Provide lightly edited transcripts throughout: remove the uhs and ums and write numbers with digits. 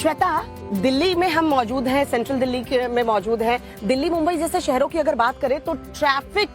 श्वेता, दिल्ली में हम मौजूद हैं, सेंट्रल दिल्ली में मौजूद हैं। दिल्ली मुंबई जैसे शहरों की अगर बात करें तो ट्रैफिक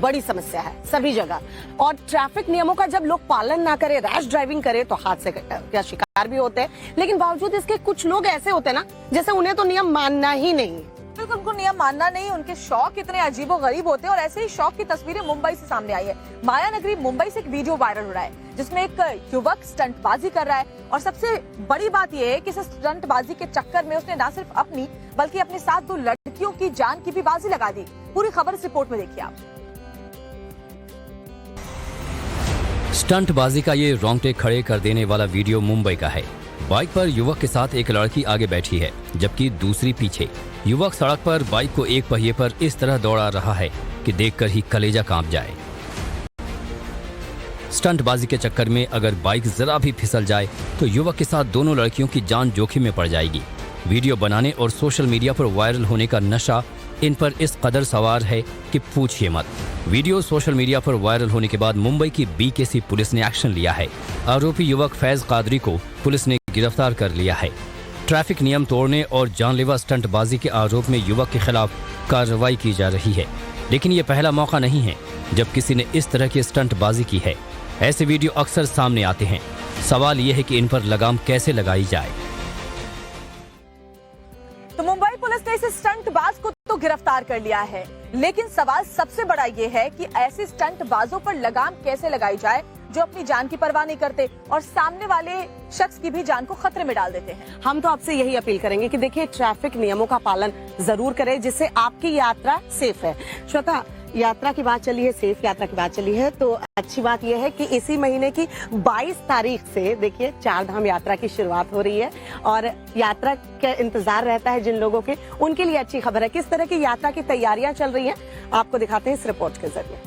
बड़ी समस्या है सभी जगह, और ट्रैफिक नियमों का जब लोग पालन ना करें, रैश ड्राइविंग करें तो हादसे का शिकार भी होते हैं। लेकिन बावजूद इसके कुछ लोग ऐसे होते हैं ना, जैसे उन्हें तो नियम मानना ही नहीं। बिल्कुल, उनको नियम मानना नहीं, उनके शौक इतने अजीबो गरीब होते हैं। और ऐसे ही शौक की तस्वीरें मुंबई से सामने आई है। माया नगरी मुंबई से एक वीडियो वायरल हो रहा है जिसमें एक युवक स्टंटबाजी कर रहा है, और सबसे बड़ी बात यह है कि इस स्टंटबाजी के चक्कर में उसने न सिर्फ अपनी बल्कि अपने साथ 2 लड़कियों की जान की भी बाजी लगा दी। पूरी खबर इस रिपोर्ट में देखिए आप। स्टंटबाजी का ये रोंगटे खड़े कर देने वाला वीडियो मुंबई का है। बाइक पर युवक के साथ एक लड़की आगे बैठी है जबकि दूसरी पीछे। युवक सड़क पर बाइक को एक पहिए पर इस तरह दौड़ा रहा है कि देखकर ही कलेजा कांप जाए। स्टंटबाजी के चक्कर में अगर बाइक जरा भी फिसल जाए तो युवक के साथ दोनों लड़कियों की जान जोखिम में पड़ जाएगी। वीडियो बनाने और सोशल मीडिया पर वायरल होने का नशा इन पर इस कदर सवार है कि पूछिए मत। वीडियो सोशल मीडिया पर वायरल होने के बाद मुंबई की BKC पुलिस ने एक्शन लिया है। आरोपी युवक फैज कादरी को पुलिस ने गिरफ्तार कर लिया है। ट्रैफिक नियम तोड़ने और जानलेवा स्टंटबाजी के आरोप में युवक के खिलाफ कार्रवाई की जा रही है। लेकिन ये पहला मौका नहीं है जब किसी ने इस तरह की स्टंटबाजी की है। ऐसे वीडियो अक्सर सामने आते हैं। सवाल यह है कि इन पर लगाम कैसे लगाई जाए। तो मुंबई पुलिस ने इस स्टंटबाज को तो गिरफ्तार कर लिया है, लेकिन सवाल सबसे बड़ा ये है कि ऐसे स्टंटबाजों पर लगाम कैसे लगाई जाए जो अपनी जान की परवाह नहीं करते और सामने वाले शख्स की भी जान को खतरे में डाल देते हैं। हम तो आपसे यही अपील करेंगे कि देखिए, ट्रैफिक नियमों का पालन जरूर करें जिससे आपकी यात्रा सेफ है। श्वेता, यात्रा की बात चली है, सेफ यात्रा की बात चली है, तो अच्छी बात यह है कि इसी महीने की 22 तारीख से देखिए 4 धाम यात्रा की शुरुआत हो रही है, और यात्रा का इंतजार रहता है जिन लोगों के, उनके लिए अच्छी खबर है। किस तरह की यात्रा की तैयारियां चल रही हैं आपको दिखाते हैं इस रिपोर्ट के जरिए।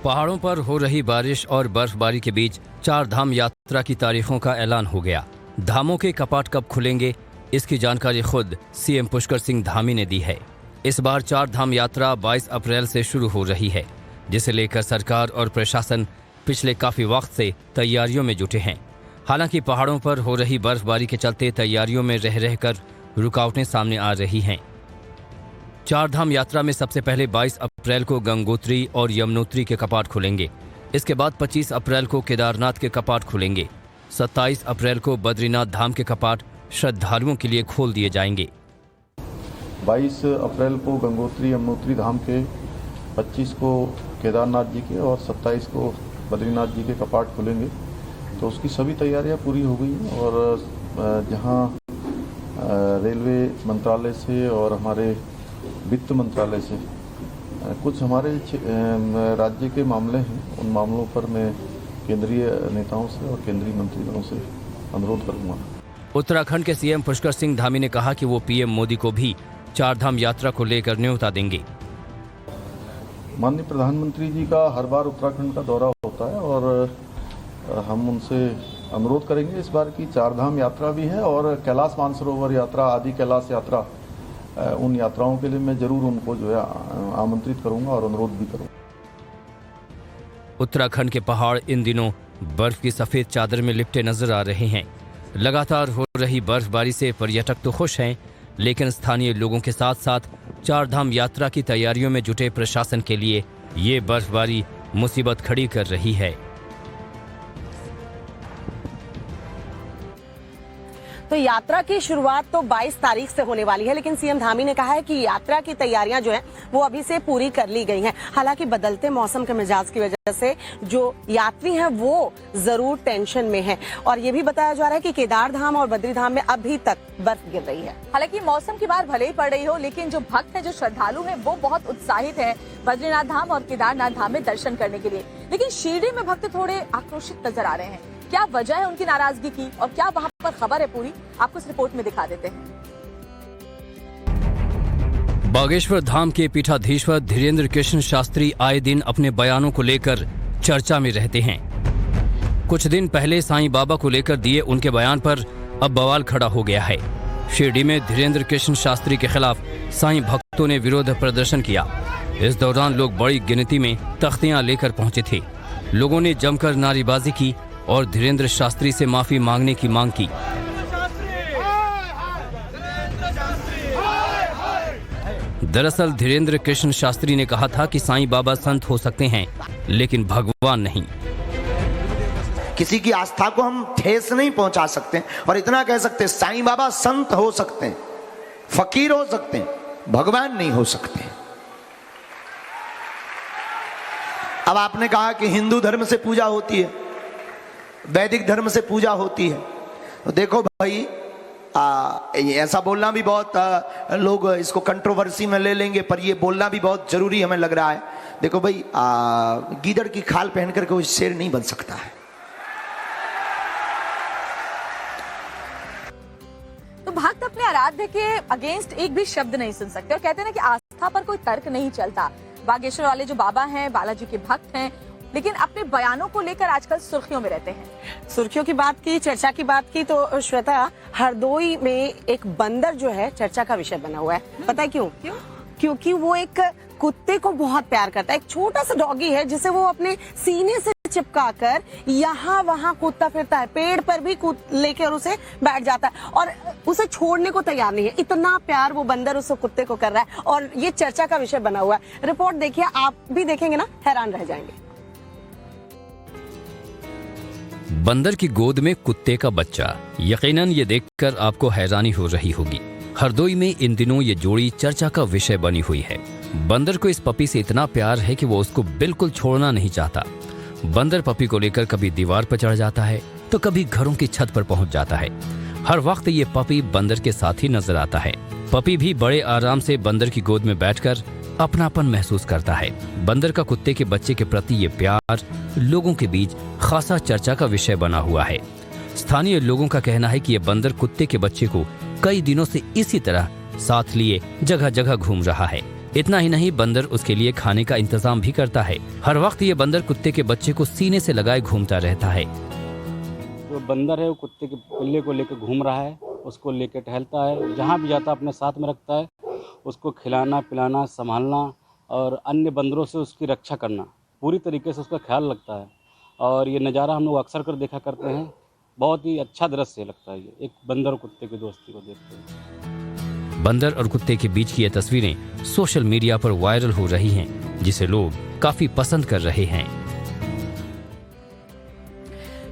पहाड़ों पर हो रही बारिश और बर्फबारी के बीच 4 धाम यात्रा की तारीखों का ऐलान हो गया। धामों के कपाट कब खुलेंगे, इसकी जानकारी खुद CM पुष्कर सिंह धामी ने दी है। इस बार 4 धाम यात्रा 22 अप्रैल से शुरू हो रही है, जिसे लेकर सरकार और प्रशासन पिछले काफी वक्त से तैयारियों में जुटे हैं। हालांकि पहाड़ों पर हो रही बर्फबारी के चलते तैयारियों में रह रहकर रुकावटें सामने आ रही हैं। 4 धाम यात्रा में सबसे पहले 22 अप्रैल को गंगोत्री और यमुनोत्री के कपाट खुलेंगे। इसके बाद 25 अप्रैल को केदारनाथ के कपाट खुलेंगे। 27 अप्रैल को बद्रीनाथ धाम के कपाट श्रद्धालुओं के लिए खोल दिए जाएंगे। 22 अप्रैल को गंगोत्री यमुनोत्री धाम के, 25 को केदारनाथ जी के और 27 को बद्रीनाथ जी के कपाट खुलेंगे। तो उसकी सभी तैयारियां पूरी हो गई हैं, और जहां रेलवे मंत्रालय से और हमारे वित्त मंत्रालय से कुछ हमारे राज्य के मामले हैं, उन मामलों पर मैं केंद्रीय नेताओं से और केंद्रीय मंत्रियों से अनुरोध करूंगा। उत्तराखंड के CM पुष्कर सिंह धामी ने कहा कि वो PM मोदी को भी 4 धाम यात्रा को लेकर न्योता देंगे। माननीय प्रधानमंत्री जी का हर बार उत्तराखंड का दौरा होता है, और हम उनसे अनुरोध करेंगे इस बार की 4 धाम यात्रा भी है, और कैलाश मानसरोवर यात्रा, आदि कैलाश यात्रा, उन यात्राओं के लिए मैं जरूर उनको जो है आमंत्रित करूंगा और अनुरोध भी करूंगा। उत्तराखंड के पहाड़ इन दिनों बर्फ की सफेद चादर में लिपटे नजर आ रहे हैं। लगातार हो रही बर्फबारी से पर्यटक तो खुश हैं, लेकिन स्थानीय लोगों के साथ साथ 4 धाम यात्रा की तैयारियों में जुटे प्रशासन के लिए ये बर्फबारी मुसीबत खड़ी कर रही है। तो यात्रा की शुरुआत तो 22 तारीख से होने वाली है, लेकिन CM धामी ने कहा है कि यात्रा की तैयारियां जो हैं वो अभी से पूरी कर ली गई हैं। हालांकि बदलते मौसम के मिजाज की वजह से जो यात्री हैं वो जरूर टेंशन में हैं, और ये भी बताया जा रहा है कि केदार धाम और बद्री धाम में अभी तक बर्फ गिर रही है। हालांकि मौसम की मार भले ही पड़ रही हो, लेकिन जो भक्त हैं, जो श्रद्धालु हैं, वो बहुत उत्साहित हैं बद्रीनाथ धाम और केदारनाथ धाम में दर्शन करने के लिए। लेकिन शिरडी में भक्त थोड़े आक्रोशित नजर आ रहे हैं। क्या वजह है उनकी नाराजगी की, और क्या वहां पर खबर है पूरी, आपको इस रिपोर्ट में दिखा देते हैं। बागेश्वर धाम के पीठाधीश्वर धीरेन्द्र कृष्ण शास्त्री आए दिन अपने बयानों को लेकर चर्चा में रहते हैं। कुछ दिन पहले साईं बाबा को लेकर दिए उनके बयान पर अब बवाल खड़ा हो गया है। शिरडी में धीरेन्द्र कृष्ण शास्त्री के खिलाफ साईं भक्तों ने विरोध प्रदर्शन किया। इस दौरान लोग बड़ी गिनती में तख्तियां लेकर पहुंचे थे। लोगों ने जमकर नारेबाजी की और धीरेन्द्र शास्त्री से माफी मांगने की मांग की। दरअसल धीरेन्द्र कृष्ण शास्त्री ने कहा था कि साईं बाबा संत हो सकते हैं लेकिन भगवान नहीं। किसी की आस्था को हम ठेस नहीं पहुंचा सकते और इतना कह सकते साईं बाबा संत हो सकते हैं, फकीर हो सकते हैं, भगवान नहीं हो सकते। अब आपने कहा कि हिंदू धर्म से पूजा होती है, वैदिक धर्म से पूजा होती है, तो देखो भाई ऐसा बोलना भी बहुत लोग इसको कंट्रोवर्सी में ले लेंगे, पर ये बोलना भी बहुत जरूरी हमें लग रहा है। देखो भाई गीदड़ की खाल पहन करके कोई शेर नहीं बन सकता है। तो भक्त अपने आराध्य के अगेंस्ट एक भी शब्द नहीं सुन सकते और कहते हैं ना कि आस्था पर कोई तर्क नहीं चलता। बागेश्वर वाले जो बाबा हैं, बालाजी के भक्त हैं, लेकिन अपने बयानों को लेकर आजकल सुर्खियों में रहते हैं। सुर्खियों की बात की, चर्चा की बात की, तो श्वेता हरदोई में एक बंदर जो है चर्चा का विषय बना हुआ है। पता है क्यों? क्योंकि वो एक कुत्ते को बहुत प्यार करता है। एक छोटा सा डॉगी है जिसे वो अपने सीने से चिपकाकर यहाँ वहाँ कूदता फिरता है, पेड़ पर भी कूद लेकर उसे बैठ जाता है और उसे छोड़ने को तैयार नहीं है। इतना प्यार वो बंदर उस कुत्ते को कर रहा है और ये चर्चा का विषय बना हुआ है। रिपोर्ट देखिए, आप भी देखेंगे ना, हैरान रह जाएंगे। बंदर की गोद में कुत्ते का बच्चा, यकीनन ये देखकर आपको हैरानी हो रही होगी। हरदोई में इन दिनों ये जोड़ी चर्चा का विषय बनी हुई है। बंदर को इस पपी से इतना प्यार है कि वो उसको बिल्कुल छोड़ना नहीं चाहता। बंदर पपी को लेकर कभी दीवार पर चढ़ जाता है तो कभी घरों की छत पर पहुंच जाता है। हर वक्त ये पपी बंदर के साथ ही नजर आता है। पपी भी बड़े आराम से बंदर की गोद में बैठकर अपनापन महसूस करता है। बंदर का कुत्ते के बच्चे के प्रति ये प्यार लोगों के बीच खासा चर्चा का विषय बना हुआ है। स्थानीय लोगों का कहना है कि ये बंदर कुत्ते के बच्चे को कई दिनों से इसी तरह साथ लिए जगह जगह घूम रहा है। इतना ही नहीं, बंदर उसके लिए खाने का इंतजाम भी करता है। हर वक्त ये बंदर कुत्ते के बच्चे को सीने से लगाए घूमता रहता है। जो बंदर है वो कुत्ते के पिल्ले को लेकर घूम रहा है, उसको लेकर टहलता है, जहाँ भी जाता है अपने साथ में रखता है। उसको खिलाना पिलाना संभालना और अन्य बंदरों से उसकी रक्षा करना, पूरी तरीके से उसका ख्याल लगता है। और ये नज़ारा हम लोग अक्सर कर देखा करते हैं। बहुत ही अच्छा दृश्य लगता है ये, एक बंदर और कुत्ते की दोस्ती को देखते हैं। बंदर और कुत्ते के बीच की ये तस्वीरें सोशल मीडिया पर वायरल हो रही हैं, जिसे लोग काफी पसंद कर रहे हैं।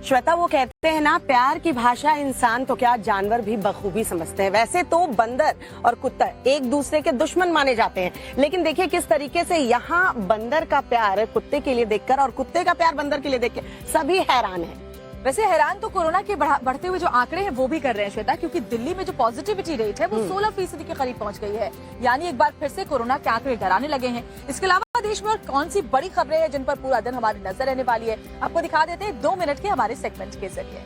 श्वेता, वो कहते हैं ना, प्यार की भाषा इंसान तो क्या जानवर भी बखूबी समझते हैं। वैसे तो बंदर और कुत्ता एक दूसरे के दुश्मन माने जाते हैं, लेकिन देखिए किस तरीके से यहाँ बंदर का प्यार कुत्ते के लिए देखकर और कुत्ते का प्यार बंदर के लिए देखकर सभी हैरान हैं। वैसे हैरान तो कोरोना के बढ़ते हुए जो आंकड़े हैं वो भी कर रहे हैं श्वेता, क्योंकि दिल्ली में जो पॉजिटिविटी रेट है वो 16% के करीब पहुंच गई है। यानी एक बार फिर से कोरोना के आंकड़े डराने लगे हैं। इसके अलावा देश में और कौन सी बड़ी खबरें हैं जिन पर पूरा दिन हमारी नजर रहने वाली है, आपको दिखा देते हैं 2 मिनट के हमारे सेगमेंट के जरिए।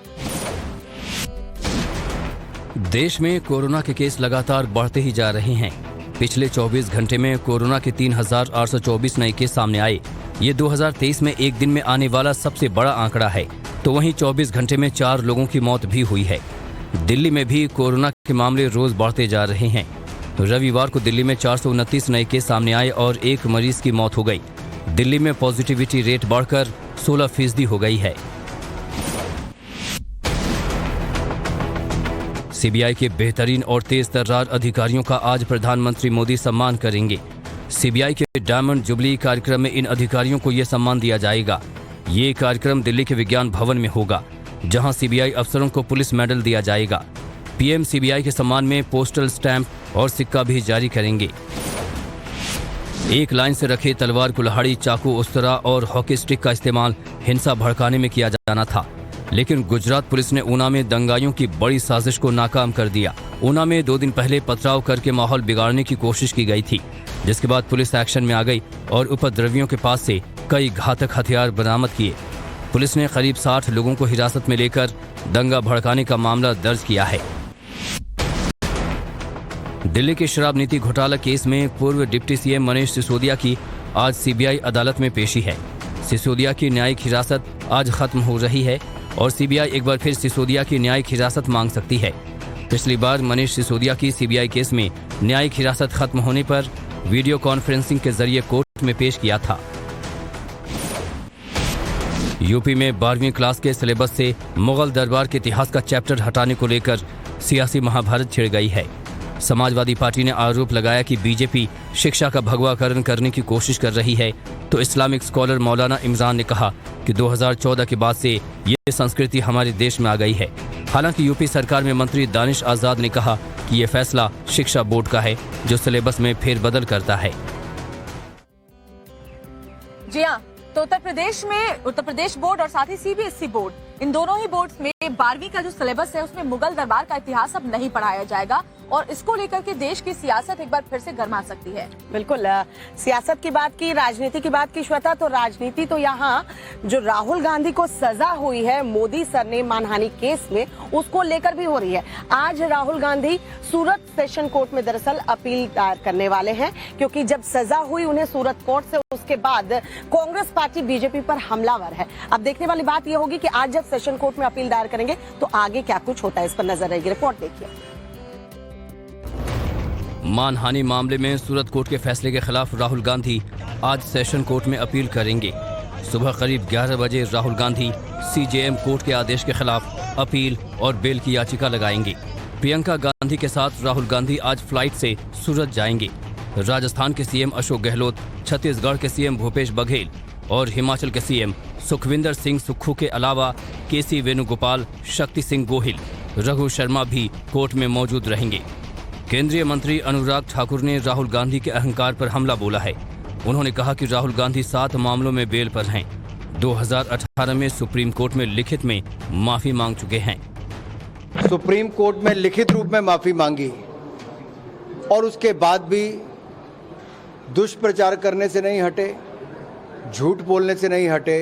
देश में कोरोना के केस लगातार बढ़ते ही जा रहे हैं। पिछले 24 घंटे में कोरोना के 3,824 नए केस सामने आए। ये 2023 में एक दिन में आने वाला सबसे बड़ा आंकड़ा है। तो वहीं 24 घंटे में 4 लोगों की मौत भी हुई है। दिल्ली में भी कोरोना के मामले रोज बढ़ते जा रहे हैं। रविवार को दिल्ली में 429 नए केस सामने आए और 1 मरीज की मौत हो गई। दिल्ली में पॉजिटिविटी रेट बढ़कर 16% हो गई है। सीबीआई के बेहतरीन और तेज तर्रार अधिकारियों का आज प्रधानमंत्री मोदी सम्मान करेंगे। सीबीआई के डायमंड जुबली कार्यक्रम में इन अधिकारियों को यह सम्मान दिया जाएगा। ये कार्यक्रम दिल्ली के विज्ञान भवन में होगा, जहां सीबीआई अफसरों को पुलिस मेडल दिया जाएगा। पीएम सीबीआई के सम्मान में पोस्टल स्टैंप और सिक्का भी जारी करेंगे। एक लाइन से रखे तलवार, कुल्हाड़ी, चाकू, उस्तरा और हॉकी स्टिक का इस्तेमाल हिंसा भड़काने में किया जाना था, लेकिन गुजरात पुलिस ने ऊना में दंगाइयों की बड़ी साजिश को नाकाम कर दिया। ऊना में 2 दिन पहले पथराव करके माहौल बिगाड़ने की कोशिश की गई थी, जिसके बाद पुलिस एक्शन में आ गई और उपद्रवियों के पास से कई घातक हथियार बरामद किए। पुलिस ने करीब 60 लोगों को हिरासत में लेकर दंगा भड़काने का मामला दर्ज किया है। दिल्ली के शराब नीति घोटाला केस में पूर्व डिप्टी सीएम मनीष सिसोदिया की आज सीबीआई अदालत में पेशी है। सिसोदिया की न्यायिक हिरासत आज खत्म हो रही है और सीबीआई एक बार फिर सिसोदिया की न्यायिक हिरासत मांग सकती है। पिछली बार मनीष सिसोदिया की सीबीआई केस में न्यायिक हिरासत खत्म होने पर वीडियो कॉन्फ्रेंसिंग के जरिए कोर्ट में पेश किया था। यूपी में 12वीं क्लास के सिलेबस से मुगल दरबार के इतिहास का चैप्टर हटाने को लेकर सियासी महाभारत छिड़ गई है। समाजवादी पार्टी ने आरोप लगाया कि बीजेपी शिक्षा का भगवाकरण करने की कोशिश कर रही है, तो इस्लामिक स्कॉलर मौलाना इमरान ने कहा कि 2014 के बाद से ये संस्कृति हमारे देश में आ गई है। हालांकि यूपी सरकार में मंत्री दानिश आजाद ने कहा कि ये फैसला शिक्षा बोर्ड का है, जो सिलेबस में फेरबदल करता है। जी हाँ, तो उत्तर प्रदेश बोर्ड और साथ ही सीबीएसई बोर्ड, इन दोनों ही बोर्ड्स में 12वीं का जो सिलेबस है उसमें मुगल दरबार का इतिहास अब नहीं पढ़ाया जाएगा और इसको लेकर के देश की सियासत एक बार फिर से गरमा सकती है। बिल्कुल, सियासत की बात की, राजनीति की बात की श्वेता, तो राजनीति तो यहाँ जो राहुल गांधी को सजा हुई है मोदी सर ने मानहानि केस में, उसको लेकर भी हो रही है। आज राहुल गांधी सूरत सेशन कोर्ट में दरअसल अपील दायर करने वाले हैं, क्योंकि जब सजा हुई उन्हें सूरत कोर्ट से, उसके बाद कांग्रेस पार्टी बीजेपी पर हमलावर है। अब देखने वाली बात यह होगी कि आज जब सेशन कोर्ट में अपील दायर करेंगे तो आगे क्या कुछ होता है, इस पर नजर रहेगी। रिपोर्ट देखिए। मानहानि मामले में सूरत कोर्ट के फैसले के खिलाफ राहुल गांधी आज सेशन कोर्ट में अपील करेंगे। सुबह करीब 11 बजे राहुल गांधी सीजेएम कोर्ट के आदेश के खिलाफ अपील और बेल की याचिका लगाएंगे। प्रियंका गांधी के साथ राहुल गांधी आज फ्लाइट से सूरत जाएंगे। राजस्थान के सीएम अशोक गहलोत, छत्तीसगढ़ के सीएम भूपेश बघेल और हिमाचल के सीएम सुखविंदर सिंह सुक्खू के अलावा केसी वेणुगोपाल, शक्ति सिंह गोहिल, रघु शर्मा भी कोर्ट में मौजूद रहेंगे। केंद्रीय मंत्री अनुराग ठाकुर ने राहुल गांधी के अहंकार पर हमला बोला है। उन्होंने कहा कि राहुल गांधी 7 मामलों में बेल पर हैं। 2018 में सुप्रीम कोर्ट में लिखित में माफी मांग चुके हैं। सुप्रीम कोर्ट में लिखित रूप में माफी मांगी और उसके बाद भी दुष्प्रचार करने से नहीं हटे, झूठ बोलने से नहीं हटे,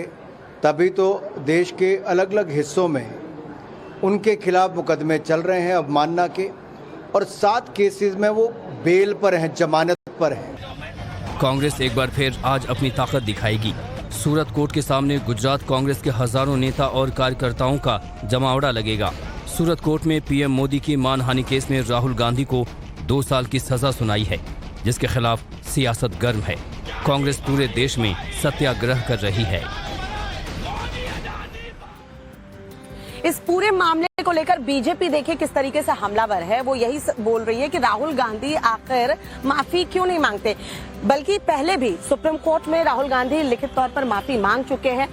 तभी तो देश के अलग अलग हिस्सों में उनके खिलाफ मुकदमे चल रहे हैं अवमानना के, और 7 केसेस में वो बेल पर हैं, जमानत पर हैं। कांग्रेस एक बार फिर आज अपनी ताकत दिखाएगी। सूरत कोर्ट के सामने गुजरात कांग्रेस के हजारों नेता और कार्यकर्ताओं का जमावड़ा लगेगा। सूरत कोर्ट में पीएम मोदी की मानहानि केस में राहुल गांधी को 2 साल की सजा सुनाई है, जिसके खिलाफ सियासत गर्म है। कांग्रेस पूरे देश में सत्याग्रह कर रही है। इस पूरे मामले को लेकर बीजेपी देखिए किस तरीके से हमलावर है। वो यही बोल रही है कि राहुल गांधी आखिर माफी क्यों नहीं मांगते, बल्कि पहले भी सुप्रीम कोर्ट में राहुल गांधी लिखित तौर पर माफी मांग चुके हैं।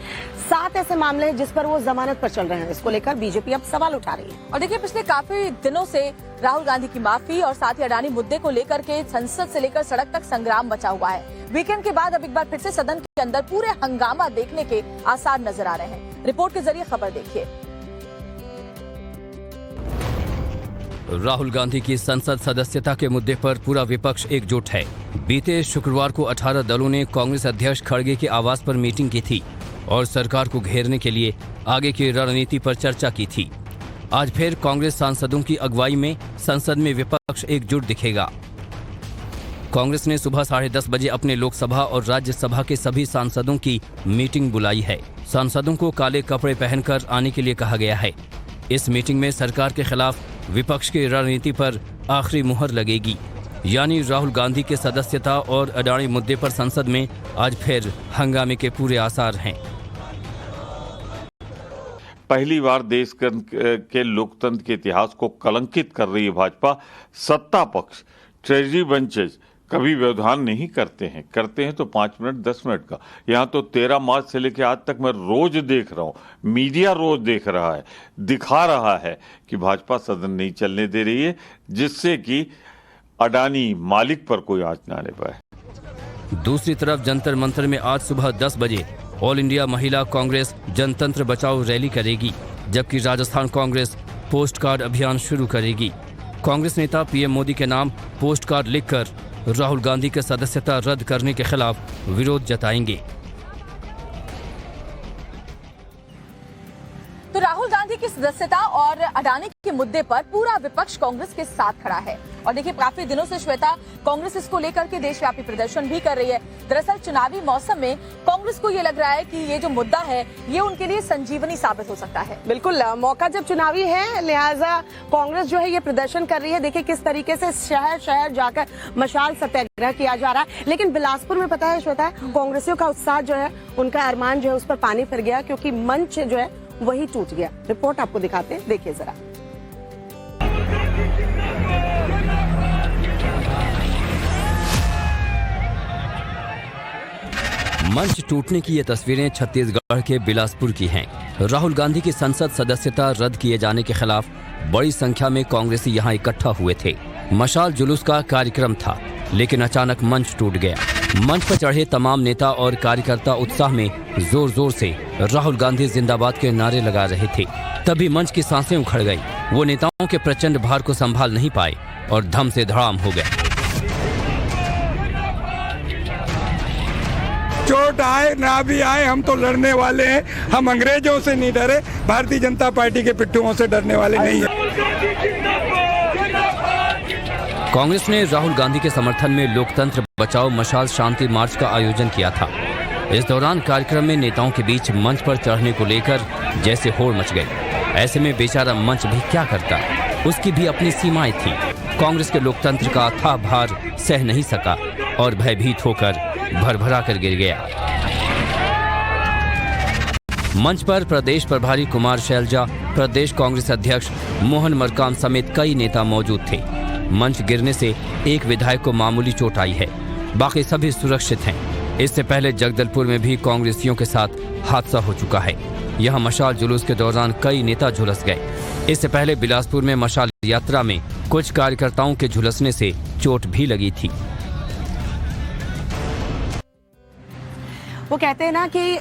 7 ऐसे मामले हैं जिस पर वो जमानत पर चल रहे हैं। इसको लेकर बीजेपी अब सवाल उठा रही है। और देखिए, पिछले काफी दिनों से राहुल गांधी की माफी और साथ ही अडानी मुद्दे को लेकर के संसद से लेकर सड़क तक संग्राम मचा हुआ है। वीकेंड के बाद अब एक बार फिर से सदन के अंदर पूरे हंगामा देखने के आसार नजर आ रहे हैं। रिपोर्ट के जरिए खबर देखिए। राहुल गांधी की संसद सदस्यता के मुद्दे पर पूरा विपक्ष एकजुट है। बीते शुक्रवार को 18 दलों ने कांग्रेस अध्यक्ष खड़गे के आवास पर मीटिंग की थी और सरकार को घेरने के लिए आगे की रणनीति पर चर्चा की थी। आज फिर कांग्रेस सांसदों की अगुवाई में संसद में विपक्ष एकजुट दिखेगा। कांग्रेस ने सुबह 10:30 बजे अपने लोकसभा और राज्यसभा के सभी सांसदों की मीटिंग बुलाई है। सांसदों को काले कपड़े पहनकर आने के लिए कहा गया है। इस मीटिंग में सरकार के खिलाफ विपक्ष की रणनीति पर आखिरी मुहर लगेगी, यानी राहुल गांधी के सदस्यता और अडानी मुद्दे पर संसद में आज फिर हंगामे के पूरे आसार हैं। पहली बार देश के लोकतंत्र के इतिहास को कलंकित कर रही है भाजपा। सत्ता पक्ष ट्रेजरी बेंचेस कभी व्यवधान नहीं करते हैं तो 5 मिनट 10 मिनट का। यहाँ तो 13 मार्च से लेकर आज तक मैं रोज देख रहा हूँ, मीडिया रोज देख रहा है, दिखा रहा है कि भाजपा सदन नहीं चलने दे रही है, जिससे कि अडानी मालिक पर कोई आंच न आने पाए। दूसरी तरफ जंतर मंतर में आज सुबह 10 बजे ऑल इंडिया महिला कांग्रेस जनतंत्र बचाओ रैली करेगी, जबकि राजस्थान कांग्रेस पोस्ट कार्ड अभियान शुरू करेगी। कांग्रेस नेता पीएम मोदी के नाम पोस्ट कार्ड लिखकर राहुल गांधी की सदस्यता रद्द करने के खिलाफ विरोध जताएंगे। तो राहुल गांधी की सदस्यता और अडानी के मुद्दे पर पूरा विपक्ष कांग्रेस के साथ खड़ा है। और देखिए काफी दिनों से श्वेता कांग्रेस इसको लेकर के देशव्यापी प्रदर्शन भी कर रही है। दरअसल चुनावी मौसम में कांग्रेस को ये लग रहा है कि ये जो मुद्दा है ये उनके लिए संजीवनी साबित हो सकता है। बिल्कुल, मौका जब चुनावी है लिहाजा कांग्रेस जो है ये प्रदर्शन कर रही है। देखिए किस तरीके से शहर शहर जाकर मशाल सत्याग्रह किया जा रहा है। लेकिन बिलासपुर में पता है श्वेता, कांग्रेसियों का उत्साह जो है, उनका अरमान जो है उस पर पानी फिर गया, क्योंकि मंच जो है वही टूट गया। रिपोर्ट आपको दिखाते हैं, देखिए जरा। मंच टूटने की ये तस्वीरें छत्तीसगढ़ के बिलासपुर की हैं। राहुल गांधी की संसद सदस्यता रद्द किए जाने के खिलाफ बड़ी संख्या में कांग्रेसी यहां इकट्ठा हुए थे। मशाल जुलूस का कार्यक्रम था, लेकिन अचानक मंच टूट गया। मंच पर चढ़े तमाम नेता और कार्यकर्ता उत्साह में जोर जोर से राहुल गांधी जिंदाबाद के नारे लगा रहे थे। तभी मंच की सांसें उखड़ गई। वो नेताओं के प्रचंड भार को संभाल नहीं पाए और धम से धड़ाम हो गए। चोट आए ना भी आए, हम तो लड़ने वाले हैं। हम अंग्रेजों से नहीं डरे, भारतीय जनता पार्टी के पिट्ठुओं से डरने वाले नहीं हैं। कांग्रेस ने राहुल गांधी के समर्थन में लोकतंत्र बचाओ मशाल शांति मार्च का आयोजन किया था। इस दौरान कार्यक्रम में नेताओं के बीच मंच पर चढ़ने को लेकर जैसे होड़ मच गई। ऐसे में बेचारा मंच भी क्या करता, उसकी भी अपनी सीमाएं थी। कांग्रेस के लोकतंत्र का अथाह भार सह नहीं सका और भयभीत होकर भरभरा कर गिर गया। मंच पर प्रदेश प्रभारी कुमार शैलजा, प्रदेश कांग्रेस अध्यक्ष मोहन मरकाम समेत कई नेता मौजूद थे। मंच गिरने से एक विधायक को मामूली चोट आई है, बाकी सभी सुरक्षित हैं। इससे पहले जगदलपुर में भी कांग्रेसियों के साथ हादसा हो चुका है। यहां मशाल जुलूस के दौरान कई नेता झुलस गए। इससे पहले बिलासपुर में मशाल यात्रा में कुछ कार्यकर्ताओं के झुलसने से चोट भी लगी थी। वो कहते हैं ना कि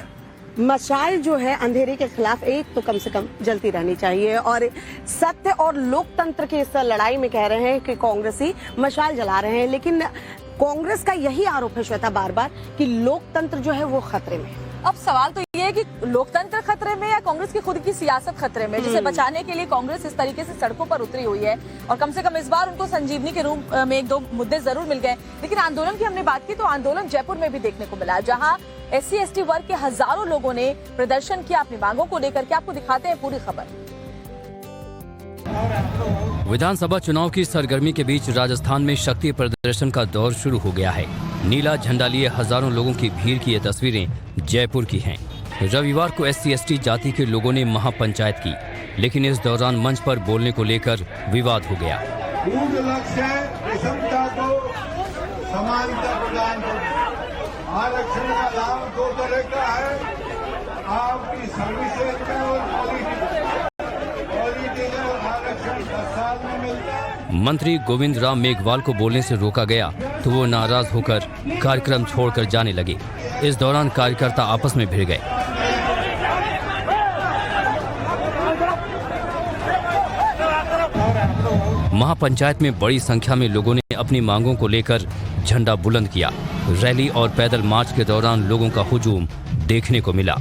मशाल जो है अंधेरे के खिलाफ एक तो कम से कम जलती रहनी चाहिए, और सत्य और लोकतंत्र की इस लड़ाई में कह रहे हैं कि कांग्रेसी मशाल जला रहे हैं। लेकिन कांग्रेस का यही आरोप है श्वेता बार बार कि लोकतंत्र जो है वो खतरे में। अब सवाल तो ये है कि लोकतंत्र खतरे में या कांग्रेस की खुद की सियासत खतरे में, जिसे बचाने के लिए कांग्रेस इस तरीके से सड़कों पर उतरी हुई है। और कम से कम इस बार उनको संजीवनी के रूप में एक दो मुद्दे जरूर मिल गए। लेकिन आंदोलन की हमने बात की तो आंदोलन जयपुर में भी देखने को मिला, जहां SC/ST वर्ग के हजारों लोगों ने प्रदर्शन किया अपनी मांगों को लेकर के। आपको दिखाते हैं पूरी खबर। विधानसभा चुनाव की सरगर्मी के बीच राजस्थान में शक्ति प्रदर्शन का दौर शुरू हो गया है। नीला झंडा लिए हजारों लोगों की भीड़ की ये तस्वीरें जयपुर की हैं। रविवार को SC/ST जाति के लोगों ने महापंचायत की, लेकिन इस दौरान मंच पर बोलने को लेकर विवाद हो गया। आरक्षण का लाभ दो तरह का है, आपकी सर्विसेज में और पॉलिटिकल आरक्षण 10 साल में मिलता है। मंत्री गोविंद राम मेघवाल को बोलने से रोका गया तो वो नाराज होकर कार्यक्रम छोड़कर जाने लगे। इस दौरान कार्यकर्ता आपस में भिड़ गए। महापंचायत में बड़ी संख्या में लोगों ने अपनी मांगों को लेकर झंडा बुलंद किया। रैली और पैदल मार्च के दौरान लोगों का हुजूम देखने को मिला।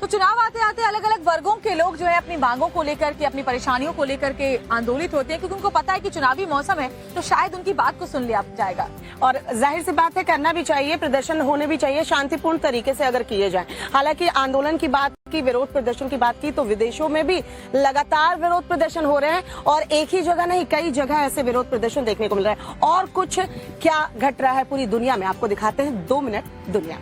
तो चुनाव आते आते अलग अलग वर्गों के लोग जो है अपनी मांगों को लेकर के, अपनी परेशानियों को लेकर के आंदोलित होते हैं, क्योंकि उनको पता है कि चुनावी मौसम है तो शायद उनकी बात को सुन लिया जाएगा। और जाहिर सी बात है करना भी चाहिए, प्रदर्शन होने भी चाहिए शांतिपूर्ण तरीके से अगर किए जाए। हालांकि आंदोलन की बात की, विरोध प्रदर्शन की बात की तो विदेशों में भी लगातार विरोध प्रदर्शन हो रहे हैं, और एक ही जगह नहीं कई जगह ऐसे विरोध प्रदर्शन देखने को मिल रहा है। और कुछ क्या घट रहा है पूरी दुनिया में, आपको दिखाते हैं 2 मिनट दुनिया।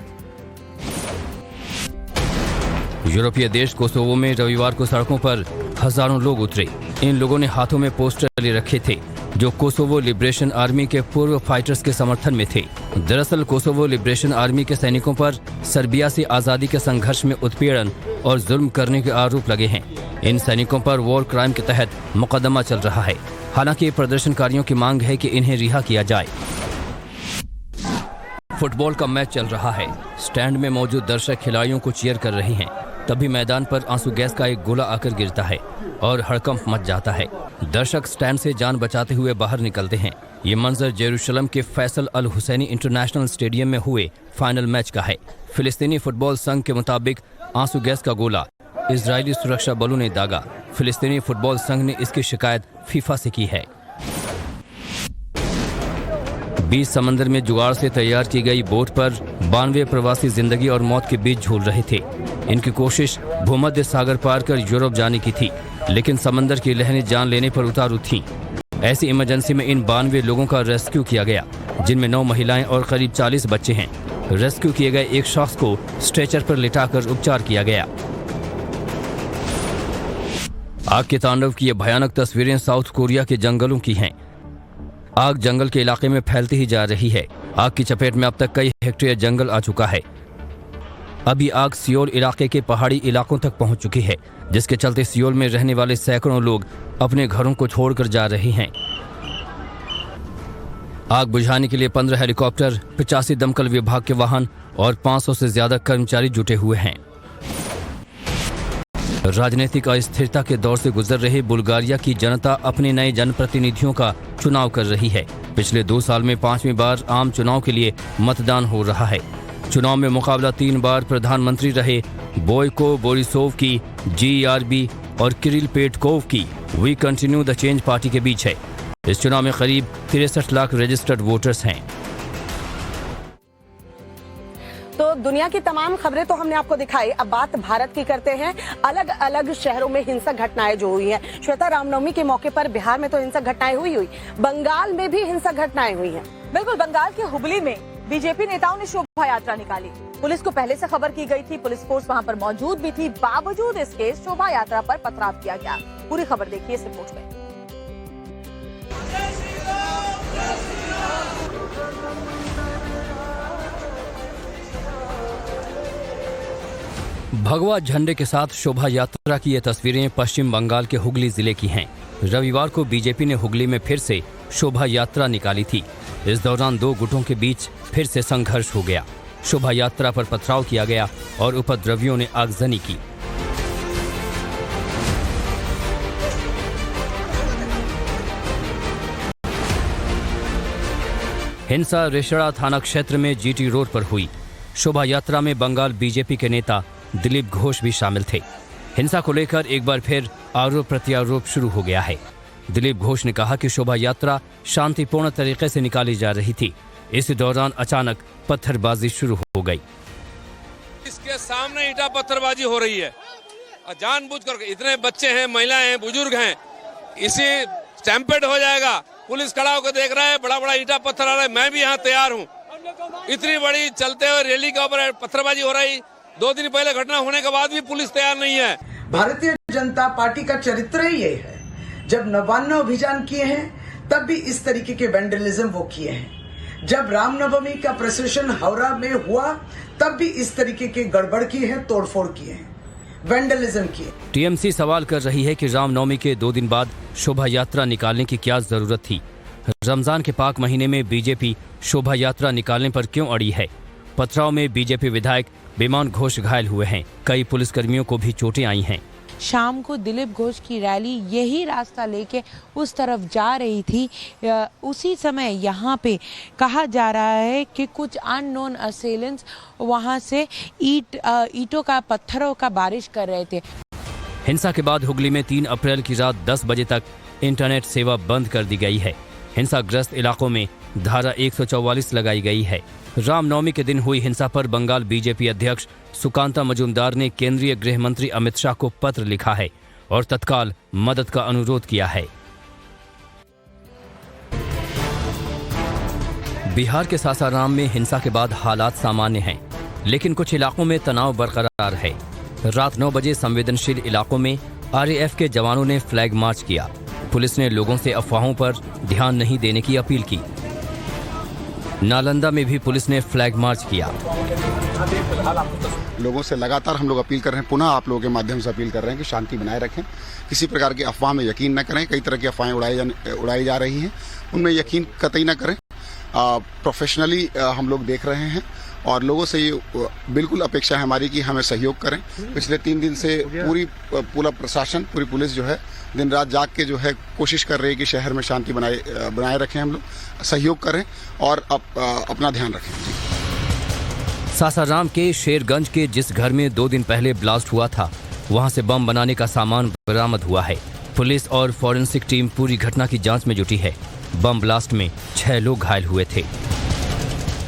यूरोपीय देश कोसोवो में रविवार को सड़कों पर हजारों लोग उतरे। इन लोगों ने हाथों में पोस्टर ले रखे थे जो कोसोवो लिबरेशन आर्मी के पूर्व फाइटर्स के समर्थन में थे। दरअसल कोसोवो लिबरेशन आर्मी के सैनिकों पर सर्बिया से आजादी के संघर्ष में उत्पीड़न और जुल्म करने के आरोप लगे हैं। इन सैनिकों पर वॉर क्राइम के तहत मुकदमा चल रहा है। हालांकि प्रदर्शनकारियों की मांग है कि इन्हें रिहा किया जाए। फुटबॉल का मैच चल रहा है। स्टैंड में मौजूद दर्शक खिलाड़ियों को चीयर कर रहे हैं। तभी मैदान पर आंसू गैस का एक गोला आकर गिरता है और हड़कंप मच जाता है। दर्शक स्टैंड से जान बचाते हुए बाहर निकलते हैं। ये मंजर जेरूशलम के फैसल अल हुसैनी इंटरनेशनल स्टेडियम में हुए फाइनल मैच का है। फिलिस्तीनी फुटबॉल संघ के मुताबिक आंसू गैस का गोला इजरायली सुरक्षा बलों ने दागा। फिलिस्तीनी फुटबॉल संघ ने इसकी शिकायत फीफा से की है। बीच समंदर में जुगाड़ से तैयार की गई बोट पर 92 प्रवासी जिंदगी और मौत के बीच झूल रहे थे। इनकी कोशिश भूमध्य सागर पार कर यूरोप जाने की थी, लेकिन समंदर की लहरें जान लेने पर उतारू थीं। ऐसी इमरजेंसी में इन 92 लोगों का रेस्क्यू किया गया, जिनमें 9 महिलाएं और करीब 40 बच्चे हैं। रेस्क्यू किए गए एक शख्स को स्ट्रेचर पर लिटाकर उपचार किया गया। आग के तांडव की ये भयानक तस्वीरें साउथ कोरिया के जंगलों की हैं। आग जंगल के इलाके में फैलती ही जा रही है। आग की चपेट में अब तक कई हेक्टेयर जंगल आ चुका है। अभी आग सियोल इलाके के पहाड़ी इलाकों तक पहुंच चुकी है, जिसके चलते सियोल में रहने वाले सैकड़ों लोग अपने घरों को छोड़कर जा रहे हैं। आग बुझाने के लिए 15 हेलीकॉप्टर, 85 दमकल विभाग के वाहन और 500 से ज्यादा कर्मचारी जुटे हुए हैं। राजनीतिक अस्थिरता के दौर से गुजर रहे बुल्गारिया की जनता अपने नए जनप्रतिनिधियों का चुनाव कर रही है। पिछले 2 साल में 5वीं बार आम चुनाव के लिए मतदान हो रहा है। चुनाव में मुकाबला 3 बार प्रधानमंत्री रहे बोयको बोरिसोव की GRB और किरिल पेटकोव की we continue the change party के बीच है। इस चुनाव में करीब 63 लाख रजिस्टर्ड वोटर्स हैं। तो दुनिया की तमाम खबरें तो हमने आपको दिखाई। अब बात भारत की करते हैं। अलग अलग शहरों में हिंसक घटनाएं जो हुई हैं। श्वेता, रामनवमी के मौके पर बिहार में तो हिंसक घटनाएं हुई, बंगाल में भी हिंसक घटनाएं हुई हैं। बिल्कुल, बंगाल के हुबली में बीजेपी नेताओं ने शोभा यात्रा निकाली। पुलिस को पहले से खबर की गई थी, पुलिस फोर्स वहां पर मौजूद भी थी। बावजूद इसके शोभा यात्रा पर पथराव किया गया। पूरी खबर देखिए इस रिपोर्ट में। भगवा झंडे के साथ शोभा यात्रा की ये तस्वीरें पश्चिम बंगाल के हुगली जिले की हैं। रविवार को बीजेपी ने हुगली में फिर से शोभा यात्रा निकाली थी। इस दौरान 2 गुटों के बीच फिर से संघर्ष हो गया। शोभा यात्रा पर पथराव किया गया और उपद्रवियों ने आगजनी की। हिंसा रेशड़ा थाना क्षेत्र में GT रोड पर हुई। शोभा यात्रा में बंगाल बीजेपी के नेता दिलीप घोष भी शामिल थे। हिंसा को लेकर एक बार फिर आरोप प्रत्यारोप शुरू हो गया है। दिलीप घोष ने कहा कि शोभा यात्रा शांतिपूर्ण तरीके से निकाली जा रही थी। इस दौरान अचानक पत्थरबाजी शुरू हो गई। इसके सामने ईटा पत्थरबाजी हो रही है और जानबूझकर इतने बच्चे हैं, महिलाएं हैं, बुजुर्ग हैं, इसी स्टैम्पेड हो जाएगा। पुलिस खड़ा होकर देख रहा है, बड़ा बड़ा ईटा पत्थर आ रहा है। मैं भी यहाँ तैयार हूँ। इतनी बड़ी चलते हुए रैली के ऊपर पत्थरबाजी हो रही। 2 दिन पहले घटना होने के बाद भी पुलिस तैयार नहीं है। भारतीय जनता पार्टी का चरित्र ही ये है, जब नवान्न अभियान किए हैं तब भी इस तरीके के वैंडलिज्म वो किए हैं। जब रामनवमी का प्रोसेशन हावड़ा में हुआ तब भी इस तरीके के गड़बड़ किए हैं, तोड़फोड़ किए हैं, वैंडलिज्म किए। TMC सवाल कर रही है कि रामनवमी के 2 दिन बाद शोभा यात्रा निकालने की क्या जरूरत थी। रमजान के पाक महीने में बीजेपी शोभा यात्रा निकालने पर क्यों अड़ी है। पथराव में बीजेपी विधायक विमान घोष घायल हुए हैं। कई पुलिसकर्मियों को भी चोटें आई हैं। शाम को दिलीप घोष की रैली यही रास्ता लेके उस तरफ जा रही थी। उसी समय यहाँ पे कहा जा रहा है कि कुछ अननोन असेलेंट्स वहाँ से ईंटों का, पत्थरों का बारिश कर रहे थे। हिंसा के बाद हुगली में 3 अप्रैल की रात 10 बजे तक इंटरनेट सेवा बंद कर दी गई है। हिंसाग्रस्त इलाकों में धारा 144 लगाई गई है। रामनवमी के दिन हुई हिंसा पर बंगाल बीजेपी अध्यक्ष सुकांता मजूमदार ने केंद्रीय गृह मंत्री अमित शाह को पत्र लिखा है और तत्काल मदद का अनुरोध किया है। बिहार के सासाराम में हिंसा के बाद हालात सामान्य हैं, लेकिन कुछ इलाकों में तनाव बरकरार है। रात 9 बजे संवेदनशील इलाकों में RAF के जवानों ने फ्लैग मार्च किया। पुलिस ने लोगों से अफवाहों पर ध्यान नहीं देने की अपील की। नालंदा में भी पुलिस ने फ्लैग मार्च किया। लोगों से लगातार हम लोग अपील कर रहे हैं, पुनः आप लोगों के माध्यम से अपील कर रहे हैं कि शांति बनाए रखें, किसी प्रकार की अफवाह में यकीन न करें। कई तरह की अफवाहें उड़ाई जा रही हैं, उनमें यकीन कतई न करें। प्रोफेशनली हम लोग देख रहे हैं और लोगों से ये बिल्कुल अपेक्षा है हमारी कि हमें सहयोग करें। पिछले 3 दिन से पूरा प्रशासन, पूरी पुलिस जो है दिन रात जाग के जो है कोशिश कर रही है कि शहर में शांति बनाए रखें। हम लोग सहयोग करें और अपना ध्यान रखें। सासाराम के शेरगंज के जिस घर में 2 दिन पहले ब्लास्ट हुआ था, वहां से बम बनाने का सामान बरामद हुआ है। पुलिस और फॉरेंसिक टीम पूरी घटना की जांच में जुटी है। बम ब्लास्ट में 6 लोग घायल हुए थे।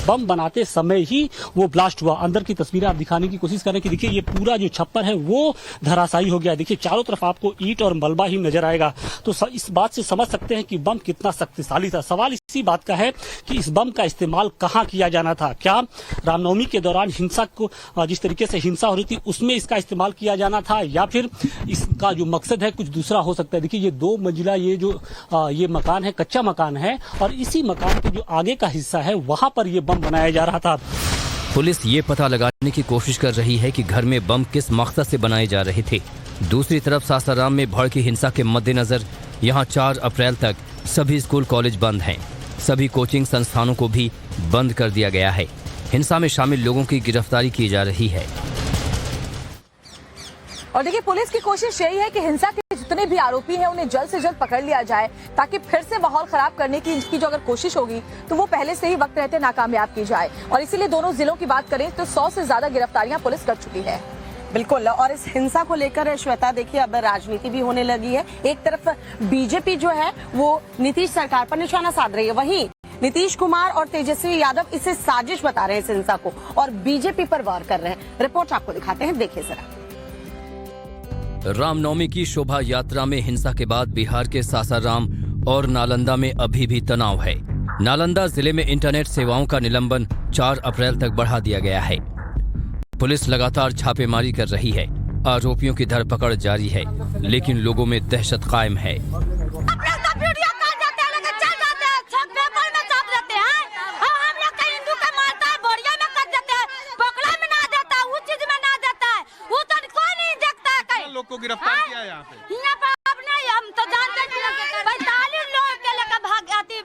बम बनाते समय ही वो ब्लास्ट हुआ। अंदर की तस्वीरें आप दिखाने की कोशिश करें कि देखिए ये पूरा जो छप्पर है वो धराशायी हो गया। देखिए चारों तरफ आपको ईंट और मलबा ही नजर आएगा। तो इस बात से समझ सकते हैं कि बम कितना शक्तिशाली था। सवाल इसी बात का है कि इस बम का इस्तेमाल कहाँ किया जाना था। क्या रामनवमी के दौरान हिंसा को, जिस तरीके से हिंसा हो रही थी, उसमें इसका इस्तेमाल किया जाना था, या फिर इसका जो मकसद है कुछ दूसरा हो सकता है। देखिए ये 2 मंजिला ये मकान है, कच्चा मकान है, और इसी मकान के जो आगे का हिस्सा है वहां पर ये बम बनाया जा रहा था। पुलिस ये पता लगाने की कोशिश कर रही है कि घर में बम किस मकसद से बनाए जा रहे थे। दूसरी तरफ सासाराम में भड़की हिंसा के मद्देनजर यहां 4 अप्रैल तक सभी स्कूल कॉलेज बंद हैं। सभी कोचिंग संस्थानों को भी बंद कर दिया गया है। हिंसा में शामिल लोगों की गिरफ्तारी की जा रही है। और देखिए पुलिस की कोशिश यही है कि हिंसा के जितने भी आरोपी हैं उन्हें जल्द से जल्द पकड़ लिया जाए, ताकि फिर से माहौल खराब करने की इनकी जो अगर कोशिश होगी तो वो पहले से ही वक्त रहते नाकामयाब की जाए। और इसीलिए दोनों जिलों की बात करें तो 100 से ज्यादा गिरफ्तारियां पुलिस कर चुकी है। बिल्कुल। और इस हिंसा को लेकर श्वेता देखिए अब राजनीति भी होने लगी है। एक तरफ बीजेपी जो है वो नीतीश सरकार पर निशाना साध रही है, वहीं नीतीश कुमार और तेजस्वी यादव इसे साजिश बता रहे हैं इस हिंसा को, और बीजेपी पर वार कर रहे हैं। रिपोर्ट आपको दिखाते हैं, देखिए जरा। रामनवमी की शोभा यात्रा में हिंसा के बाद बिहार के सासाराम और नालंदा में अभी भी तनाव है। नालंदा जिले में इंटरनेट सेवाओं का निलंबन 4 अप्रैल तक बढ़ा दिया गया है। पुलिस लगातार छापेमारी कर रही है। आरोपियों की धरपकड़ जारी है, लेकिन लोगों में दहशत कायम है। को गिरफ्तार किया है यहाँ पे अब नहीं, हम तो जानते हैं 45 लोग के लेकर भाग आती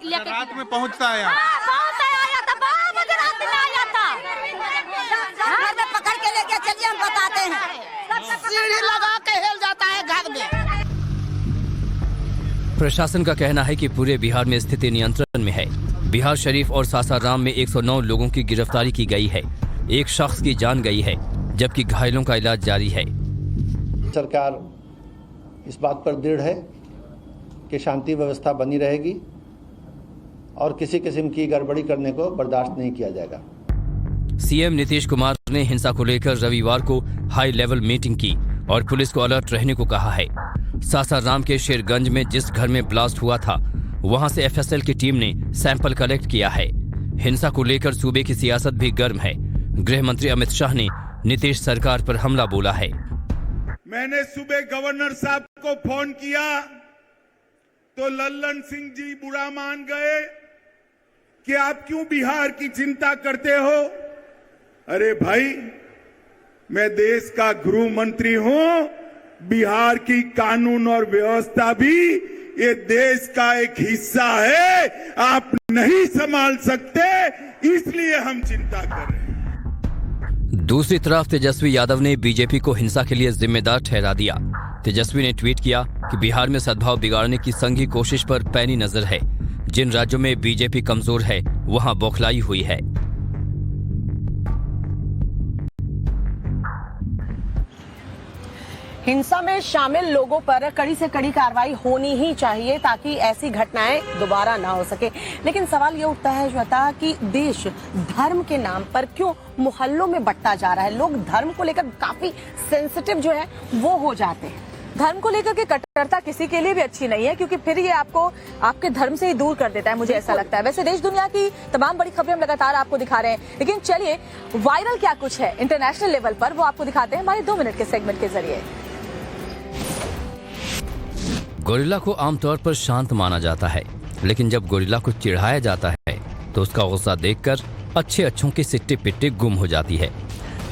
लेकर रात में पहुँचता है यहाँ। बहुत आया था, 12 बजे रात में आया था। घर में पकड़ के लेके चलिए, हम बताते हैं। सीढ़ी लगा के हिल जाता है घर में। प्रशासन का कहना है कि पूरे बिहार में स्थिति नियंत्रण में है। बिहार शरीफ और सासाराम में 109 लोगों की गिरफ्तारी की गई है। एक शख्स की जान गई है, जबकि घायलों का इलाज जारी है। सरकार इस बात पर दृढ़ है कि शांति व्यवस्था बनी रहेगी और किसी किस्म की गड़बड़ी करने को बर्दाश्त नहीं किया जाएगा। सीएम नीतीश कुमार ने हिंसा को लेकर रविवार को हाई लेवल मीटिंग की और पुलिस को अलर्ट रहने को कहा है। सासाराम के शेरगंज में जिस घर में ब्लास्ट हुआ था, वहां से एफएसएल की टीम ने सैंपल कलेक्ट किया है। हिंसा को लेकर सूबे की सियासत भी गर्म है। गृह मंत्री अमित शाह ने नीतीश सरकार पर हमला बोला है। मैंने सुबह गवर्नर साहब को फोन किया तो लल्लन सिंह जी बुरा मान गए कि आप क्यों बिहार की चिंता करते हो। अरे भाई, मैं देश का गृह मंत्री हूं। बिहार की कानून और व्यवस्था भी ये देश का एक हिस्सा है। आप नहीं संभाल सकते, इसलिए हम चिंता कर रहे हैं। दूसरी तरफ तेजस्वी यादव ने बीजेपी को हिंसा के लिए जिम्मेदार ठहरा दिया। तेजस्वी ने ट्वीट किया कि बिहार में सद्भाव बिगाड़ने की संघी कोशिश पर पैनी नजर है। जिन राज्यों में बीजेपी कमजोर है, वहां बौखलाई हुई है। हिंसा में शामिल लोगों पर कड़ी से कड़ी कार्रवाई होनी ही चाहिए, ताकि ऐसी घटनाएं दोबारा ना हो सके। लेकिन सवाल ये उठता है श्वेता कि देश धर्म के नाम पर क्यों मोहल्लों में बंटता जा रहा है। लोग धर्म को लेकर काफी सेंसिटिव जो है वो हो जाते हैं। धर्म को लेकर के कट्टरता किसी के लिए भी अच्छी नहीं है, क्योंकि फिर ये आपको आपके धर्म से ही दूर कर देता है, मुझे ऐसा लगता है। वैसे देश दुनिया की तमाम बड़ी खबरें हम लगातार आपको दिखा रहे हैं, लेकिन चलिए वायरल क्या कुछ है इंटरनेशनल लेवल पर वो आपको दिखाते हैं हमारे 2 मिनट के सेगमेंट के जरिए। गोरिल्ला को आमतौर पर शांत माना जाता है, लेकिन जब गोरिल्ला को चिढ़ाया जाता है तो उसका गुस्सा देखकर अच्छे अच्छों की सिट्टी पिट्टी गुम हो जाती है।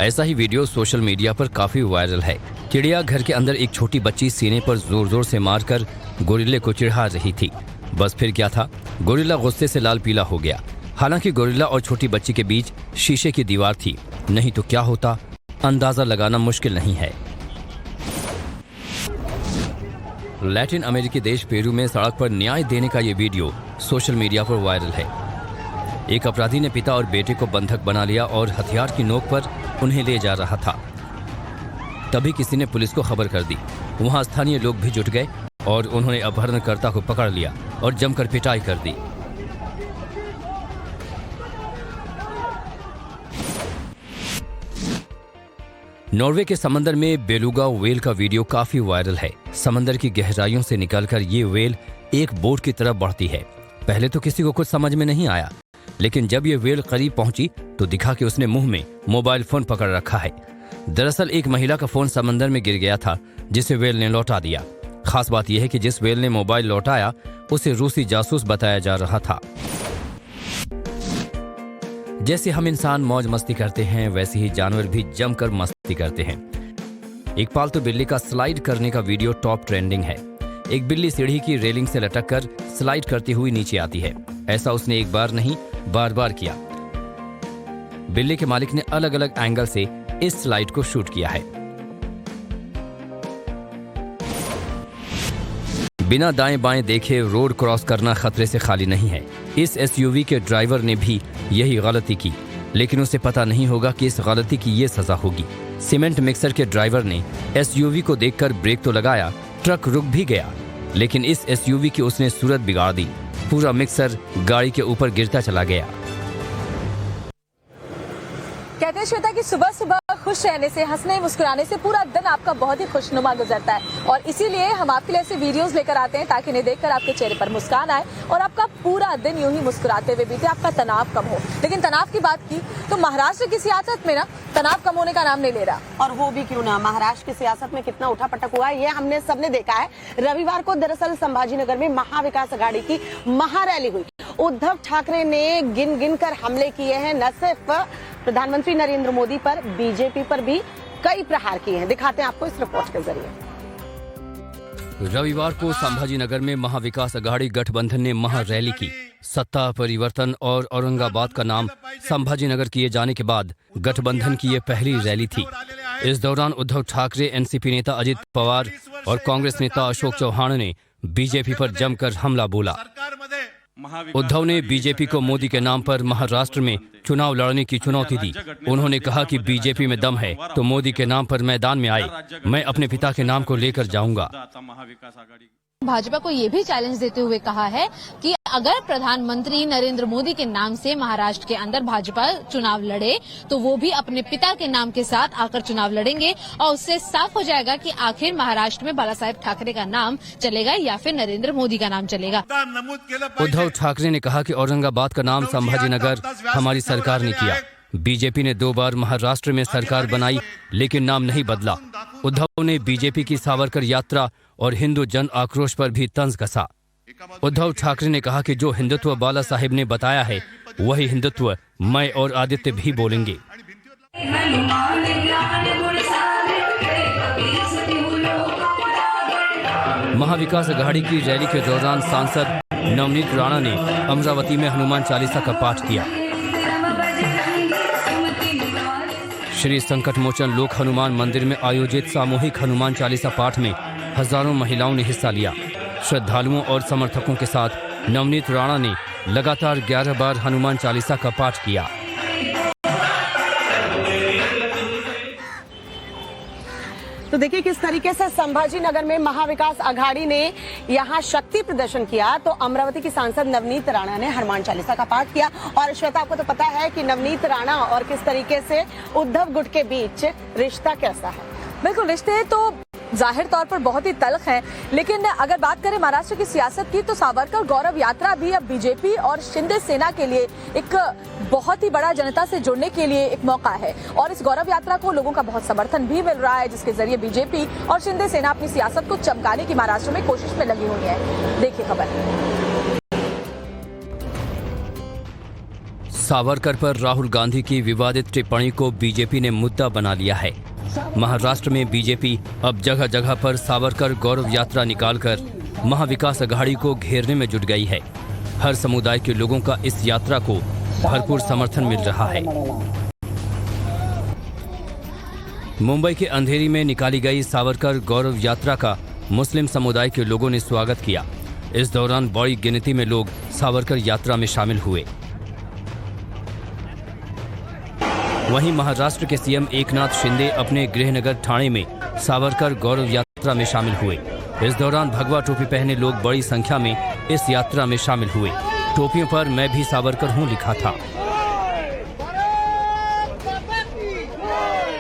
ऐसा ही वीडियो सोशल मीडिया पर काफी वायरल है। चिड़िया घर के अंदर एक छोटी बच्ची सीने पर जोर जोर से मारकर गोरिल्ले को चिढ़ा रही थी। बस फिर क्या था, गोरिल्ला गुस्से से लाल पीला हो गया। हालांकि गोरिल्ला और छोटी बच्ची के बीच शीशे की दीवार थी, नहीं तो क्या होता अंदाजा लगाना मुश्किल नहीं है। लैटिन अमेरिकी देश पेरू में सड़क पर न्याय देने का ये वीडियो सोशल मीडिया पर वायरल है। एक अपराधी ने पिता और बेटे को बंधक बना लिया और हथियार की नोक पर उन्हें ले जा रहा था। तभी किसी ने पुलिस को खबर कर दी। वहां स्थानीय लोग भी जुट गए और उन्होंने अपहरणकर्ता को पकड़ लिया और जमकर पिटाई कर दी। नॉर्वे के समंदर में बेलुगा व्हेल का वीडियो काफी वायरल है। समंदर की गहराइयों से निकलकर ये व्हेल एक बोट की तरफ बढ़ती है। पहले तो किसी को कुछ समझ में नहीं आया, लेकिन जब ये व्हेल करीब पहुंची तो दिखा कि उसने मुंह में मोबाइल फोन पकड़ रखा है। दरअसल एक महिला का फोन समंदर में गिर गया था, जिसे व्हेल ने लौटा दिया। खास बात यह है कि जिस व्हेल ने मोबाइल लौटाया उसे रूसी जासूस बताया जा रहा था। जैसे हम इंसान मौज मस्ती करते हैं, वैसे ही जानवर भी जमकर मस्ती करते हैं। एक पालतू बिल्ली का स्लाइड करने का वीडियो टॉप ट्रेंडिंग है। एक बिल्ली सीढ़ी की रेलिंग से लटककर स्लाइड करती हुई नीचे आती है। ऐसा उसने एक बार नहीं, बार बार किया। बिल्ली के मालिक ने अलग अलग एंगल से इस स्लाइड को शूट किया है। बिना दाएं बाएं देखे रोड क्रॉस करना खतरे से खाली नहीं है। इस एसयूवी के ड्राइवर ने भी यही गलती की, लेकिन उसे पता नहीं होगा कि इस गलती की ये सजा होगी। सीमेंट मिक्सर के ड्राइवर ने एसयूवी को देखकर ब्रेक तो लगाया, ट्रक रुक भी गया, लेकिन इस एसयूवी की उसने सूरत बिगाड़ दी। पूरा मिक्सर गाड़ी के ऊपर गिरता चला गया। कहते हैं श्वेता कि सुबह सुबह खुश रहने से, हंसने मुस्कुराने से पूरा दिन आपका बहुत ही खुशनुमा गुजरता है, और इसीलिए हम आपके लिए ऐसे वीडियोस लेकर आते हैं ताकि इन्हें देखकर आपके चेहरे पर मुस्कान आए और आपका पूरा दिन यूं ही मुस्कुराते हुए बीते, आपका तनाव कम हो। लेकिन तनाव की बात की तो महाराष्ट्र की सियासत में ना तनाव कम होने का नाम नहीं ले रहा। और वो भी क्यों ना, महाराष्ट्र की सियासत में कितना उठापटक हुआ है ये हमने सबने देखा है। रविवार को दरअसल संभाजीनगर में महाविकास अघाड़ी की महारैली हुई। उद्धव ठाकरे ने गिन गिन कर हमले किए हैं, न सिर्फ प्रधानमंत्री नरेंद्र मोदी पर, बीजेपी पर भी कई प्रहार किए हैं। दिखाते हैं आपको इस रिपोर्ट के जरिए। रविवार को संभाजीनगर में महाविकास अघाड़ी गठबंधन ने महारैली की। सत्ता परिवर्तन और औरंगाबाद का नाम संभाजीनगर किए जाने के बाद गठबंधन की ये पहली रैली थी। इस दौरान उद्धव ठाकरे, एनसीपी नेता अजित पवार और कांग्रेस नेता अशोक चौहान ने बीजेपी पर जमकर हमला बोला। उद्धव ने बीजेपी को मोदी के नाम पर महाराष्ट्र में चुनाव लड़ने की चुनौती दी। उन्होंने कहा कि बीजेपी में दम है तो मोदी के नाम पर मैदान में आए, मैं अपने पिता के नाम को लेकर जाऊंगा। भाजपा को ये भी चैलेंज देते हुए कहा है कि अगर प्रधानमंत्री नरेंद्र मोदी के नाम से महाराष्ट्र के अंदर भाजपा चुनाव लड़े तो वो भी अपने पिता के नाम के साथ आकर चुनाव लड़ेंगे, और उससे साफ हो जाएगा कि आखिर महाराष्ट्र में बाला साहेब ठाकरे का नाम चलेगा या फिर नरेंद्र मोदी का नाम चलेगा। उद्धव ठाकरे ने कहा कि औरंगाबाद का नाम संभाजीनगर हमारी सरकार ने किया। बीजेपी ने 2 बार महाराष्ट्र में सरकार बनाई, लेकिन नाम नहीं बदला। उद्धव ने बीजेपी की सावरकर यात्रा और हिंदू जन आक्रोश पर भी तंज कसा। उद्धव ठाकरे ने कहा कि जो हिंदुत्व बाला साहेब ने बताया है वही हिंदुत्व मैं और आदित्य भी बोलेंगे। महाविकास अघाड़ी की रैली के दौरान सांसद नवनीत राणा ने अमरावती में हनुमान चालीसा का पाठ किया। श्री संकट मोचन लोक हनुमान मंदिर में आयोजित सामूहिक हनुमान चालीसा पाठ में हजारों महिलाओं ने हिस्सा लिया। श्रद्धालुओं और समर्थकों के साथ नवनीत राणा ने लगातार 11 बार हनुमान चालीसा का पाठ किया। तो देखिए किस तरीके से संभाजीनगर में महाविकास अघाड़ी ने यहाँ शक्ति प्रदर्शन किया, तो अमरावती की सांसद नवनीत राणा ने हनुमान चालीसा का पाठ किया। और श्वेता, आपको तो पता है कि नवनीत राणा और किस तरीके से उद्धव गुट के बीच रिश्ता कैसा है। बिल्कुल, रिश्ते तो जाहिर तौर पर बहुत ही तल्ख हैं, लेकिन अगर बात करें महाराष्ट्र की सियासत की तो सावरकर गौरव यात्रा भी अब बीजेपी और शिंदे सेना के लिए एक बहुत ही बड़ा जनता से जुड़ने के लिए एक मौका है, और इस गौरव यात्रा को लोगों का बहुत समर्थन भी मिल रहा है, जिसके जरिए बीजेपी और शिंदे सेना अपनी सियासत को चमकाने की महाराष्ट्र में कोशिश में लगी हुई है। देखिए खबर। सावरकर पर राहुल गांधी की विवादित टिप्पणी को बीजेपी ने मुद्दा बना लिया है। महाराष्ट्र में बीजेपी अब जगह जगह पर सावरकर गौरव यात्रा निकालकर महाविकास अघाड़ी को घेरने में जुट गई है। हर समुदाय के लोगों का इस यात्रा को भरपूर समर्थन मिल रहा है। मुंबई के अंधेरी में निकाली गई सावरकर गौरव यात्रा का मुस्लिम समुदाय के लोगों ने स्वागत किया। इस दौरान बड़ी गिनती में लोग सावरकर यात्रा में शामिल हुए। वहीं महाराष्ट्र के सीएम एकनाथ शिंदे अपने गृहनगर ठाणे में सावरकर गौरव यात्रा में शामिल हुए। इस दौरान भगवा टोपी पहने लोग बड़ी संख्या में इस यात्रा में शामिल हुए। टोपियों पर मैं भी सावरकर हूँ लिखा था।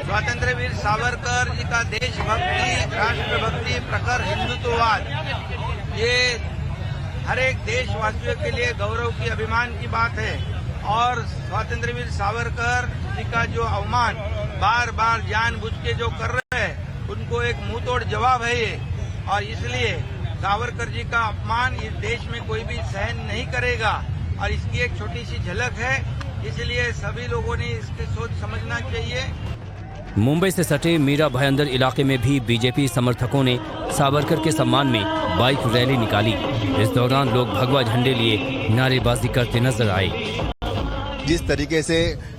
स्वतंत्र वीर सावरकर जी का देशभक्ति, राष्ट्रभक्ति, प्रखर हिंदुत्ववाद, ये हर एक देशवासियों के लिए गौरव की, अभिमान की बात है। और स्वतंत्र वीर सावरकर जी का जो अवमान बार बार जानबूझ के जो कर रहे हैं, उनको एक मुंहतोड़ जवाब है ये। और इसलिए सावरकर जी का अपमान इस देश में कोई भी सहन नहीं करेगा। और इसकी एक छोटी सी झलक है, इसलिए सभी लोगों ने इसकी सोच समझना चाहिए। मुंबई से सटे मीरा भाईंदर इलाके में भी बीजेपी समर्थकों ने सावरकर के सम्मान में बाइक रैली निकाली। इस दौरान लोग भगवा झंडे लिए नारेबाजी करते नजर आए। जिस तरीके से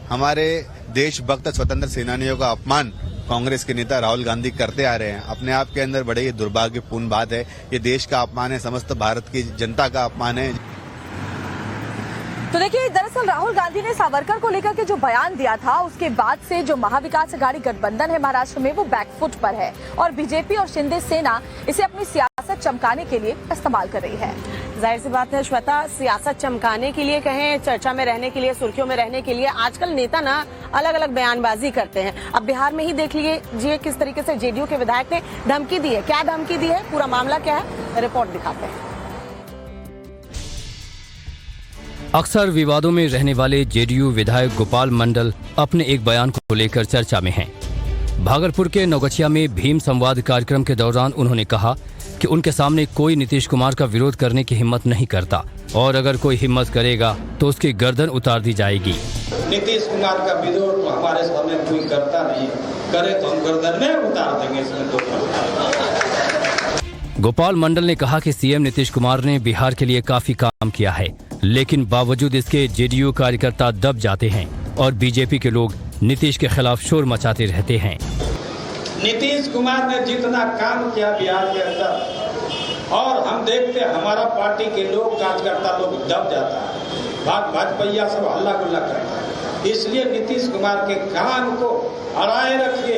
हमारे देशभक्त स्वतंत्र सेनानियों का अपमान कांग्रेस के नेता राहुल गांधी करते आ रहे हैं, अपने आप के अंदर बड़े ही दुर्भाग्यपूर्ण बात है। ये देश का अपमान है, समस्त भारत की जनता का अपमान है। तो देखिए, दरअसल राहुल गांधी ने सावरकर को लेकर के जो बयान दिया था, उसके बाद से जो महाविकास अघाड़ी गठबंधन है महाराष्ट्र में, वो बैकफुट पर है और बीजेपी और शिंदे सेना इसे अपनी सियासत चमकाने के लिए इस्तेमाल कर रही है। जाहिर सी बात है श्वेता, सियासत चमकाने के लिए कहें, चर्चा में रहने के लिए, सुर्खियों में रहने के लिए आजकल नेता ना अलग अलग बयानबाजी करते हैं। अब बिहार में ही देख लीजिए किस तरीके से जेडीयू के विधायक ने धमकी दी है। क्या धमकी दी है, पूरा मामला क्या है, रिपोर्ट दिखाते हैं। अक्सर विवादों में रहने वाले जेडीयू विधायक गोपाल मंडल अपने एक बयान को लेकर चर्चा में हैं। भागलपुर के नौगछिया में भीम संवाद कार्यक्रम के दौरान उन्होंने कहा कि उनके सामने कोई नीतीश कुमार का विरोध करने की हिम्मत नहीं करता और अगर कोई हिम्मत करेगा तो उसकी गर्दन उतार दी जाएगी। नीतीश कुमार का विरोध तो हमारे सामने कोई करता नहीं, करे तो हम गर्दन में उतार देंगे, इसमें तो। गोपाल मंडल ने कहा कि सीएम नीतीश कुमार ने बिहार के लिए काफी काम किया है, लेकिन बावजूद इसके जेडीयू कार्यकर्ता दब जाते हैं और बीजेपी के लोग नीतीश के खिलाफ शोर मचाते रहते हैं। नीतीश कुमार ने जितना काम किया बिहार के अंदर, और हम देखते हमारा पार्टी के लोग, कार्यकर्ता लोग दब जाता है, भाजपा सब हल्ला गुल्ला करता है। इसलिए नीतीश कुमार के काम को अड़ाए रखिए।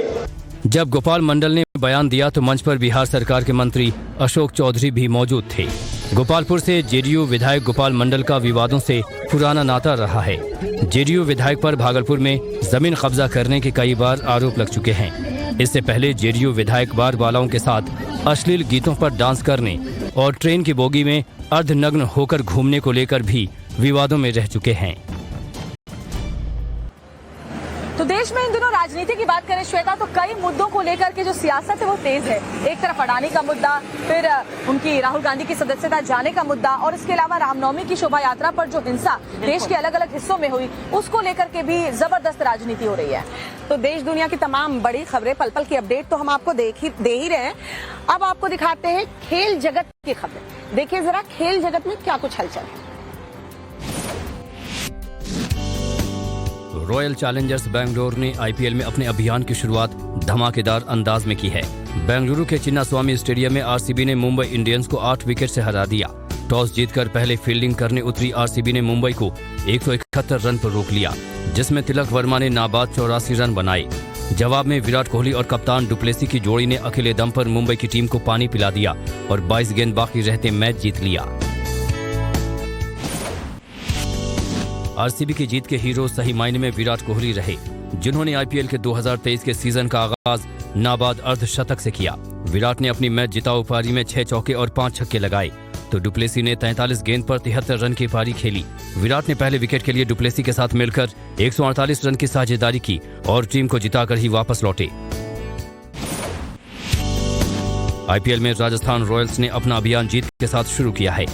जब गोपाल मंडल ने बयान दिया तो मंच पर बिहार सरकार के मंत्री अशोक चौधरी भी मौजूद थे। गोपालपुर से जेडीयू विधायक गोपाल मंडल का विवादों से पुराना नाता रहा है। जेडीयू विधायक पर भागलपुर में जमीन कब्जा करने के कई बार आरोप लग चुके हैं। इससे पहले जेडीयू विधायक बार बालाओं के साथ अश्लील गीतों पर डांस करने और ट्रेन की बोगी में अर्धनग्न होकर घूमने को लेकर भी विवादों में रह चुके हैं। तो देश में इन दिनों राजनीति की बात करें श्वेता, तो कई मुद्दों को लेकर के जो सियासत है वो तेज है। एक तरफ अडानी का मुद्दा, फिर उनकी राहुल गांधी की सदस्यता जाने का मुद्दा, और इसके अलावा रामनवमी की शोभा यात्रा पर जो हिंसा देश के अलग अलग हिस्सों में हुई, उसको लेकर के भी जबरदस्त राजनीति हो रही है। तो देश दुनिया की तमाम बड़ी खबरें, पल पल की अपडेट तो हम आपको दे ही रहे हैं। अब आपको दिखाते हैं खेल जगत की खबरें। देखिए जरा खेल जगत में क्या कुछ हलचल है। रॉयल चैलेंजर्स बेंगलुरु ने आईपीएल में अपने अभियान की शुरुआत धमाकेदार अंदाज में की है। बेंगलुरु के चिन्नास्वामी स्टेडियम में आरसीबी ने मुंबई इंडियंस को 8 विकेट से हरा दिया। टॉस जीतकर पहले फील्डिंग करने उतरी आरसीबी ने मुंबई को 171 रन पर रोक लिया, जिसमें तिलक वर्मा ने नाबाद 84 रन बनाए। जवाब में विराट कोहली और कप्तान डुप्लेसी की जोड़ी ने अकेले दम पर मुंबई की टीम को पानी पिला दिया और 22 गेंद बाकी रहते मैच जीत लिया। आरसीबी की जीत के हीरो सही मायने में विराट कोहली रहे, जिन्होंने आईपीएल के 2023 के सीजन का आगाज नाबाद अर्धशतक से किया। विराट ने अपनी मैच जिताऊ पारी में 6 चौके और 5 छक्के लगाए, तो डुप्लेसी ने 43 गेंद पर 73 रन की पारी खेली। विराट ने पहले विकेट के लिए डुप्लेसी के साथ मिलकर 148 रन की साझेदारी की और टीम को जिताकर ही वापस लौटे। आईपीएल में राजस्थान रॉयल्स ने अपना अभियान जीत के साथ शुरू किया है।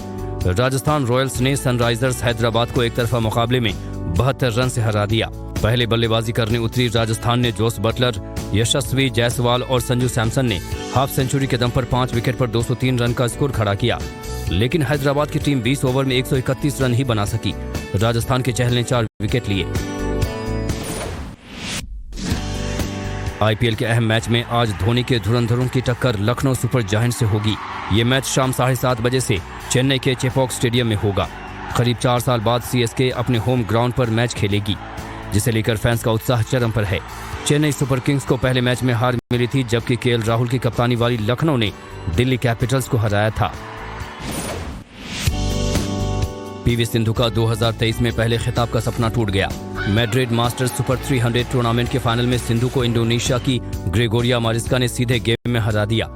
राजस्थान रॉयल्स ने सनराइजर्स हैदराबाद को एक तरफा मुकाबले में 72 रन से हरा दिया। पहले बल्लेबाजी करने उतरी राजस्थान ने जोस बटलर, यशस्वी जायसवाल और संजू सैमसन ने हाफ सेंचुरी के दम पर 5 विकेट पर 203 रन का स्कोर खड़ा किया, लेकिन हैदराबाद की टीम 20 ओवर में 131 रन ही बना सकी। राजस्थान के चहल ने 4 विकेट लिए। आईपीएल के अहम मैच में आज धोनी के धुरंधरों की टक्कर लखनऊ सुपर जायंट से होगी। ये मैच शाम 7:30 बजे से चेन्नई के चेपॉक स्टेडियम में होगा। करीब 4 साल बाद सीएसके अपने होम ग्राउंड पर मैच खेलेगी, जिसे लेकर फैंस का उत्साह चरम पर है। चेन्नई सुपर किंग्स को पहले मैच में हार मिली थी, जबकि केएल राहुल की कप्तानी वाली लखनऊ ने दिल्ली कैपिटल्स को हराया था। पीवी सिंधु का 2023 में पहले खिताब का सपना टूट गया। मैड्रिड मास्टर्स सुपर 300 टूर्नामेंट के फाइनल में सिंधु को इंडोनेशिया की ग्रेगोरिया मारिस्का ने सीधे गेम में हरा दिया।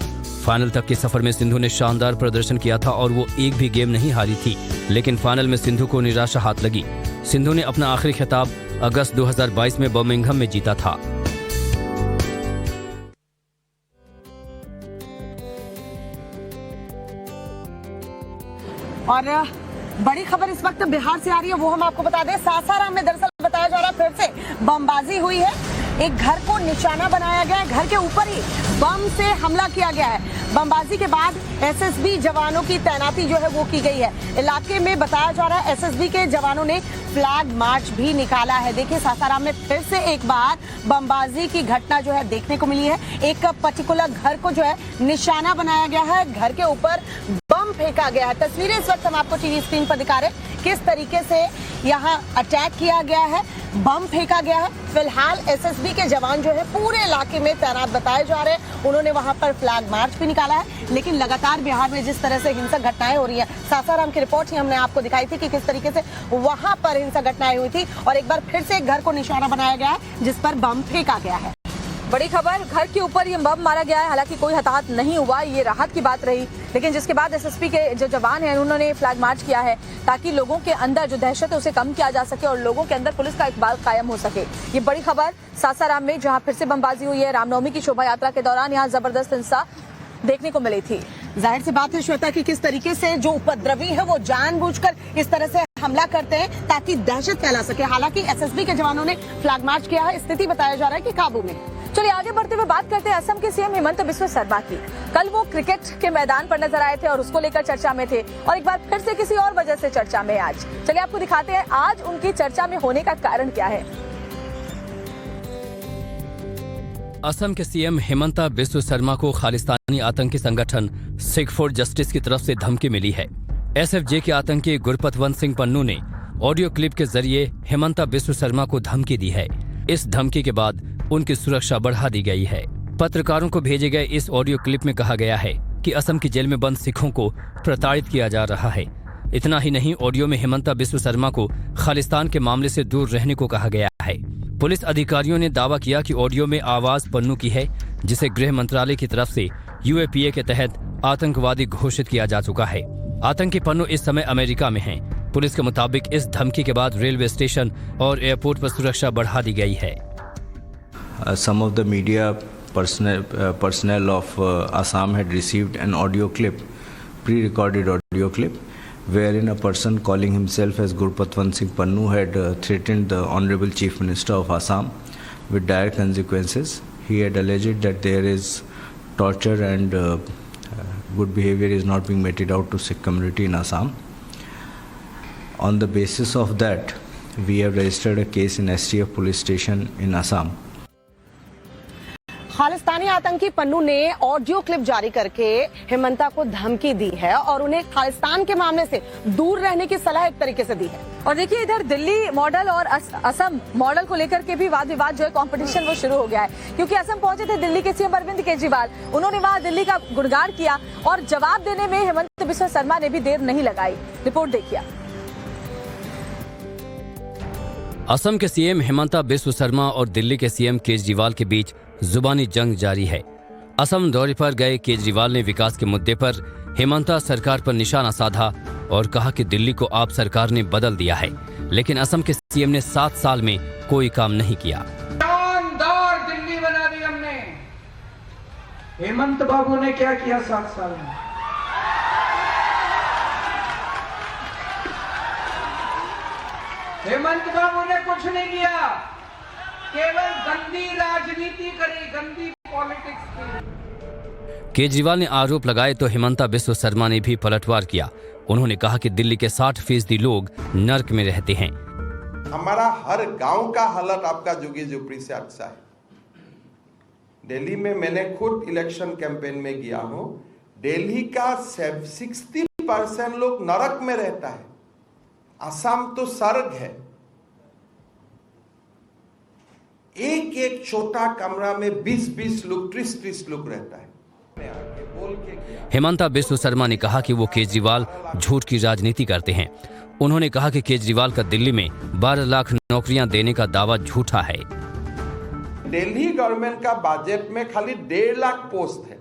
फाइनल तक के सफर में सिंधु ने शानदार प्रदर्शन किया था और वो एक भी गेम नहीं हारी थी, लेकिन फाइनल में सिंधु को निराशा हाथ लगी। सिंधु ने अपना आखिरी खिताब अगस्त 2022 में बर्मिंघम में जीता था। और बड़ी खबर इस वक्त बिहार से आ रही है, वो हम आपको बता दें। सासाराम में दरअसल बताया जा रहा है फिर से बमबाजी हुई है। एक घर को निशाना बनाया गया है, घर के ऊपर ही बम से हमला किया गया है। बमबाजी के बाद एसएसबी जवानों की तैनाती जो है वो की गई है। इलाके में बताया जा रहा है एसएसबी के जवानों ने फ्लैग मार्च भी निकाला है। देखिए सासाराम में फिर से एक बार बमबाजी की घटना जो है देखने को मिली है। एक पर्टिकुलर घर को जो है निशाना बनाया गया है, घर के ऊपर बम फेंका गया है। तस्वीरें इस वक्त हम आपको टीवी स्क्रीन पर दिखा रहे हैं किस तरीके से यहाँ अटैक किया गया है, बम फेंका गया है। फिलहाल एसएसबी के जवान जो है पूरे इलाके में तैनात बताए जा रहे हैं। उन्होंने वहां पर फ्लैग मार्च भी निकाला है। लेकिन लगातार बिहार में जिस तरह से हिंसक घटनाएं हो रही हैं, सासाराम की रिपोर्ट ही हमने आपको दिखाई थी कि किस तरीके से वहां पर हिंसक घटनाएं हुई थी और एक बार फिर से एक घर को निशाना बनाया गया है जिस पर बम फेंका गया है। बड़ी खबर, घर के ऊपर ये बम मारा गया है। हालांकि कोई हताहत नहीं हुआ, ये राहत की बात रही। लेकिन जिसके बाद एसएसपी के जो जवान हैं उन्होंने फ्लैग मार्च किया है ताकि लोगों के अंदर जो दहशत है उसे कम किया जा सके और लोगों के अंदर पुलिस का इकबाल कायम हो सके। ये बड़ी खबर सासाराम में, जहां फिर से बमबाजी हुई है। रामनवमी की शोभा यात्रा के दौरान यहाँ जबरदस्त हिंसा देखने को मिली थी। जाहिर सी बात है श्वेता कि किस तरीके से जो उपद्रवी है वो जानबूझकर इस तरह से हमला करते हैं ताकि दहशत फैला सके। हालांकि एसएसबी के जवानों ने फ्लैग मार्च किया है, स्थिति बताया जा रहा है कि काबू में। चलिए आगे बढ़ते हुए बात करते हैं असम के सीएम हिमंत बिस्वा शर्मा की। कल वो क्रिकेट के मैदान पर नजर आए थे और उसको लेकर चर्चा में थे और एक बार फिर से किसी और वजह से चर्चा में आज। चलिए आपको दिखाते हैं आज उनकी चर्चा में होने का कारण क्या है। असम के सीएम हिमंता बिस्वा शर्मा को खालिस्तानी आतंकी संगठन सिख फॉर जस्टिस की तरफ से धमकी मिली है। एसएफजे के आतंकी गुरपतवंत सिंह पन्नू ने ऑडियो क्लिप के जरिए हिमंता बिस्वा शर्मा को धमकी दी है। इस धमकी के बाद उनकी सुरक्षा बढ़ा दी गई है। पत्रकारों को भेजे गए इस ऑडियो क्लिप में कहा गया है कि असम की जेल में बंद सिखों को प्रताड़ित किया जा रहा है। इतना ही नहीं, ऑडियो में हिमंता बिस्वा शर्मा को खालिस्तान के मामले से दूर रहने को कहा गया है। पुलिस अधिकारियों ने दावा किया कि ऑडियो में आवाज पन्नू की है, जिसे गृह मंत्रालय की तरफ से यूएपीए के तहत आतंकवादी घोषित किया जा चुका है। आतंकी पन्नू इस समय अमेरिका में हैं। पुलिस के मुताबिक इस धमकी के बाद रेलवे स्टेशन और एयरपोर्ट पर सुरक्षा बढ़ा दी गई है। Some of the media personnel of Assam had received an audio clip, pre-recorded audio clip, wherein a person calling himself as Gurpatwant Singh Pannu had threatened the Honorable Chief Minister of Assam with dire consequences. He had alleged that there is torture and good behavior is not being meted out to Sikh community in Assam. On the basis of that, we have registered a case in STF police station in Assam. Khalistani आतंकी पन्नू ने audio clip जारी करके हिमंता को धमकी दी है और उन्हें खालिस्तान के मामले से दूर रहने की सलाह एक तरीके से दी है। और देखिए इधर दिल्ली मॉडल और असम मॉडल को लेकर के भी वाद विवाद जो है कंपटीशन वो शुरू हो गया है, क्योंकि असम पहुंचे थे दिल्ली के सीएम अरविंद केजरीवाल। उन्होंने वहां दिल्ली का गुणगान किया और जवाब देने में हिमंत बिस्वा शर्मा ने भी देर नहीं लगाई। रिपोर्ट देखिए। असम के सीएम हिमंता बिस्वा शर्मा और दिल्ली के सीएम केजरीवाल के बीच जुबानी जंग जारी है। असम दौरे पर गए केजरीवाल ने विकास के मुद्दे पर हिमंता सरकार पर निशाना साधा और कहा कि दिल्ली को आप सरकार ने बदल दिया है, लेकिन असम के सीएम ने 7 साल में कोई काम नहीं किया। शानदार दिल्ली बना दी हमने। हेमंत बाबू ने क्या किया 7 साल में? हेमंत बाबू ने कुछ नहीं किया, केवल गंदी राजनीति करी, गंदी पॉलिटिक्स की। केजरीवाल ने आरोप लगाए तो हिमंता बिस्वा शर्मा ने भी पलटवार किया। उन्होंने कहा कि दिल्ली के 60% लोग नर्क में रहते हैं। हमारा हर गांव का हालत आपका झुग्गी झोपड़ी से अच्छा है। दिल्ली में मैंने खुद इलेक्शन कैंपेन में गया हूं। दिल्ली का 60% लोग नरक में रहता है। असम तो स्वर्ग है। एक एक छोटा कमरा में 20-20 लोग 30-30 लोग रहता है। हेमंता बिस्व शर्मा ने कहा कि वो केजरीवाल झूठ की राजनीति करते हैं। उन्होंने कहा कि केजरीवाल का दिल्ली में 12 लाख नौकरियां देने का दावा झूठा है। दिल्ली गवर्नमेंट का बजट में खाली 1.5 लाख पोस्ट है।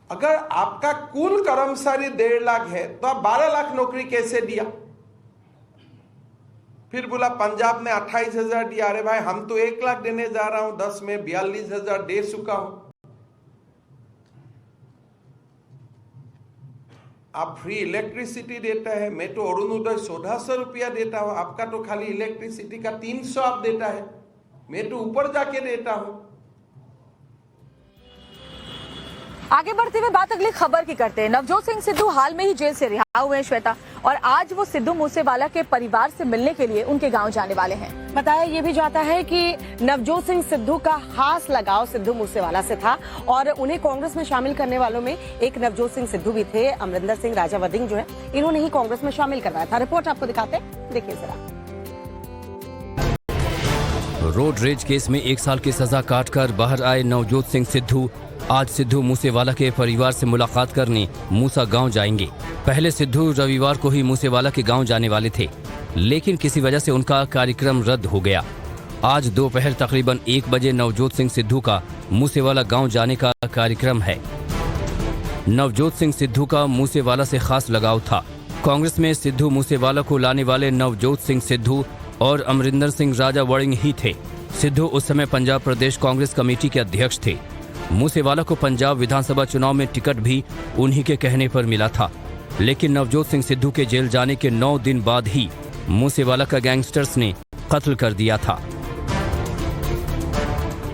अगर आपका कुल कर्मचारी 1.5 लाख है तो आप 12 लाख नौकरी कैसे दिया? फिर बोला पंजाब में 28,000 दिया। अरे भाई हम तो 1 लाख देने जा रहा हूं, 10 में 42,000 दे चुका हूं। आप फ्री इलेक्ट्रिसिटी देता है, मैं तो अरुणोदय 1400 रुपया देता हूं, आपका तो खाली इलेक्ट्रिसिटी का 300 आप देता है, मैं तो ऊपर जाके देता हूं। आगे बढ़ते हुए बात अगली खबर की करते हैं। नवजोत सिंह सिद्धू हाल में ही जेल से रिहा हुए हैं श्वेता, और आज वो सिद्धू मूसेवाला के परिवार से मिलने के लिए उनके गांव जाने वाले हैं। बताया ये भी जाता है कि नवजोत सिंह सिद्धू का खास लगाव सिद्धू मूसेवाला से था और उन्हें कांग्रेस में शामिल करने वालों में एक नवजोत सिंह सिद्धू भी थे। अमरिंदर सिंह राजा वधिंग जो है, इन्होंने ही कांग्रेस में शामिल करवाया था। रिपोर्ट आपको दिखाते हैं, देखिए जरा। रोड रेज केस में 1 साल की सजा काटकर बाहर आए नवजोत सिंह सिद्धू आज सिद्धू मूसेवाला के परिवार से मुलाकात करने मूसा गांव जाएंगे। पहले सिद्धू रविवार को ही मूसेवाला के गांव जाने वाले थे, लेकिन किसी वजह से उनका कार्यक्रम रद्द हो गया। आज दोपहर तकरीबन 1 बजे नवजोत सिंह सिद्धू का मूसेवाला गांव जाने का कार्यक्रम है। नवजोत सिंह सिद्धू का मूसेवाला से खास लगाव था। कांग्रेस में सिद्धू मूसेवाला को लाने वाले नवजोत सिंह सिद्धू और अमरिंदर सिंह राजा वड़िंग ही थे। सिद्धू उस समय पंजाब प्रदेश कांग्रेस कमेटी के अध्यक्ष थे। मूसेवाला को पंजाब विधानसभा चुनाव में टिकट भी उन्हीं के कहने पर मिला था, लेकिन नवजोत सिंह सिद्धू के जेल जाने के 9 दिन बाद ही मूसेवाला का गैंगस्टर्स ने कत्ल कर दिया था।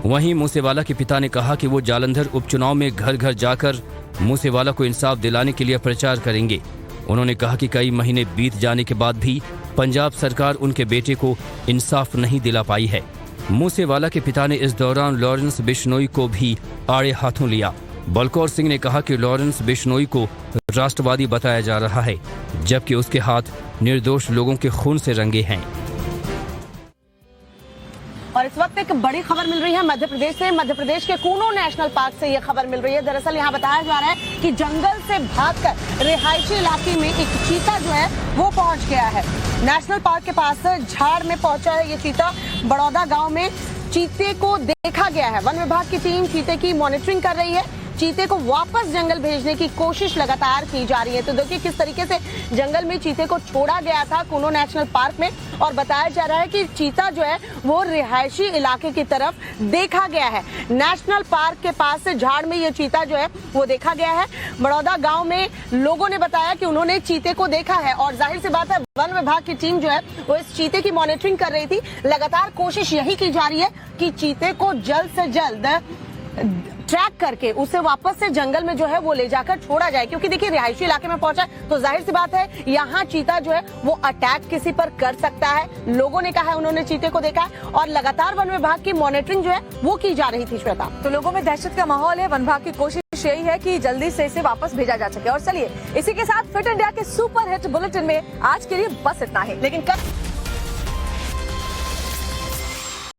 वहीं मूसेवाला के पिता ने कहा कि वो जालंधर उपचुनाव में घर घर जाकर मूसेवाला को इंसाफ दिलाने के लिए प्रचार करेंगे। उन्होंने कहा कि कई महीने बीत जाने के बाद भी पंजाब सरकार उनके बेटे को इंसाफ नहीं दिला पाई है। मूसेवाला के पिता ने इस दौरान लॉरेंस बिश्नोई को भी आड़े हाथों लिया। बलकौर सिंह ने कहा कि लॉरेंस बिश्नोई को राष्ट्रवादी बताया जा रहा है, जबकि उसके हाथ निर्दोष लोगों के खून से रंगे हैं। और इस वक्त एक बड़ी खबर मिल रही है मध्य प्रदेश से। मध्य प्रदेश के कूनो नेशनल पार्क से यह खबर मिल रही है। दरअसल यहाँ बताया जा रहा है कि जंगल से भागकर रिहायशी इलाके में एक चीता जो है वो पहुंच गया है। नेशनल पार्क के पास झाड़ में पहुंचा है ये चीता। बड़ौदा गांव में चीते को देखा गया है। वन विभाग की टीम चीते की मॉनिटरिंग कर रही है। चीते को वापस जंगल भेजने की कोशिश लगातार की जा रही है। तो देखिए किस तरीके से जंगल में चीते को छोड़ा गया था कूनो नेशनल पार्क में, और बताया जा रहा है कि चीता जो है वो रिहायशी इलाके की तरफ देखा गया है। नेशनल पार्क के पास से झाड़ में ये चीता जो है वो देखा गया है। बड़ौदा गांव में लोगों ने बताया कि उन्होंने चीते को देखा है, और जाहिर सी बात है वन विभाग की टीम जो है वो इस चीते की मॉनिटरिंग कर रही थी। लगातार कोशिश यही की जा रही है कि चीते को जल्द से जल्द ट्रैक करके उसे वापस से जंगल में जो है वो ले जाकर छोड़ा जाए, क्योंकि देखिए रिहायशी इलाके में पहुंचा है तो जाहिर सी बात है यहाँ चीता जो है वो अटैक किसी पर कर सकता है। लोगों ने कहा है उन्होंने चीते को देखा है, और लगातार वन विभाग की मॉनिटरिंग जो है वो की जा रही थी। श्वेता, तो लोगों में दहशत का माहौल है। वन विभाग की कोशिश यही है कि जल्दी से इसे वापस भेजा जा सके। और चलिए इसी के साथ फिट इंडिया के सुपर हिट बुलेटिन में आज के लिए बस इतना ही, लेकिन कल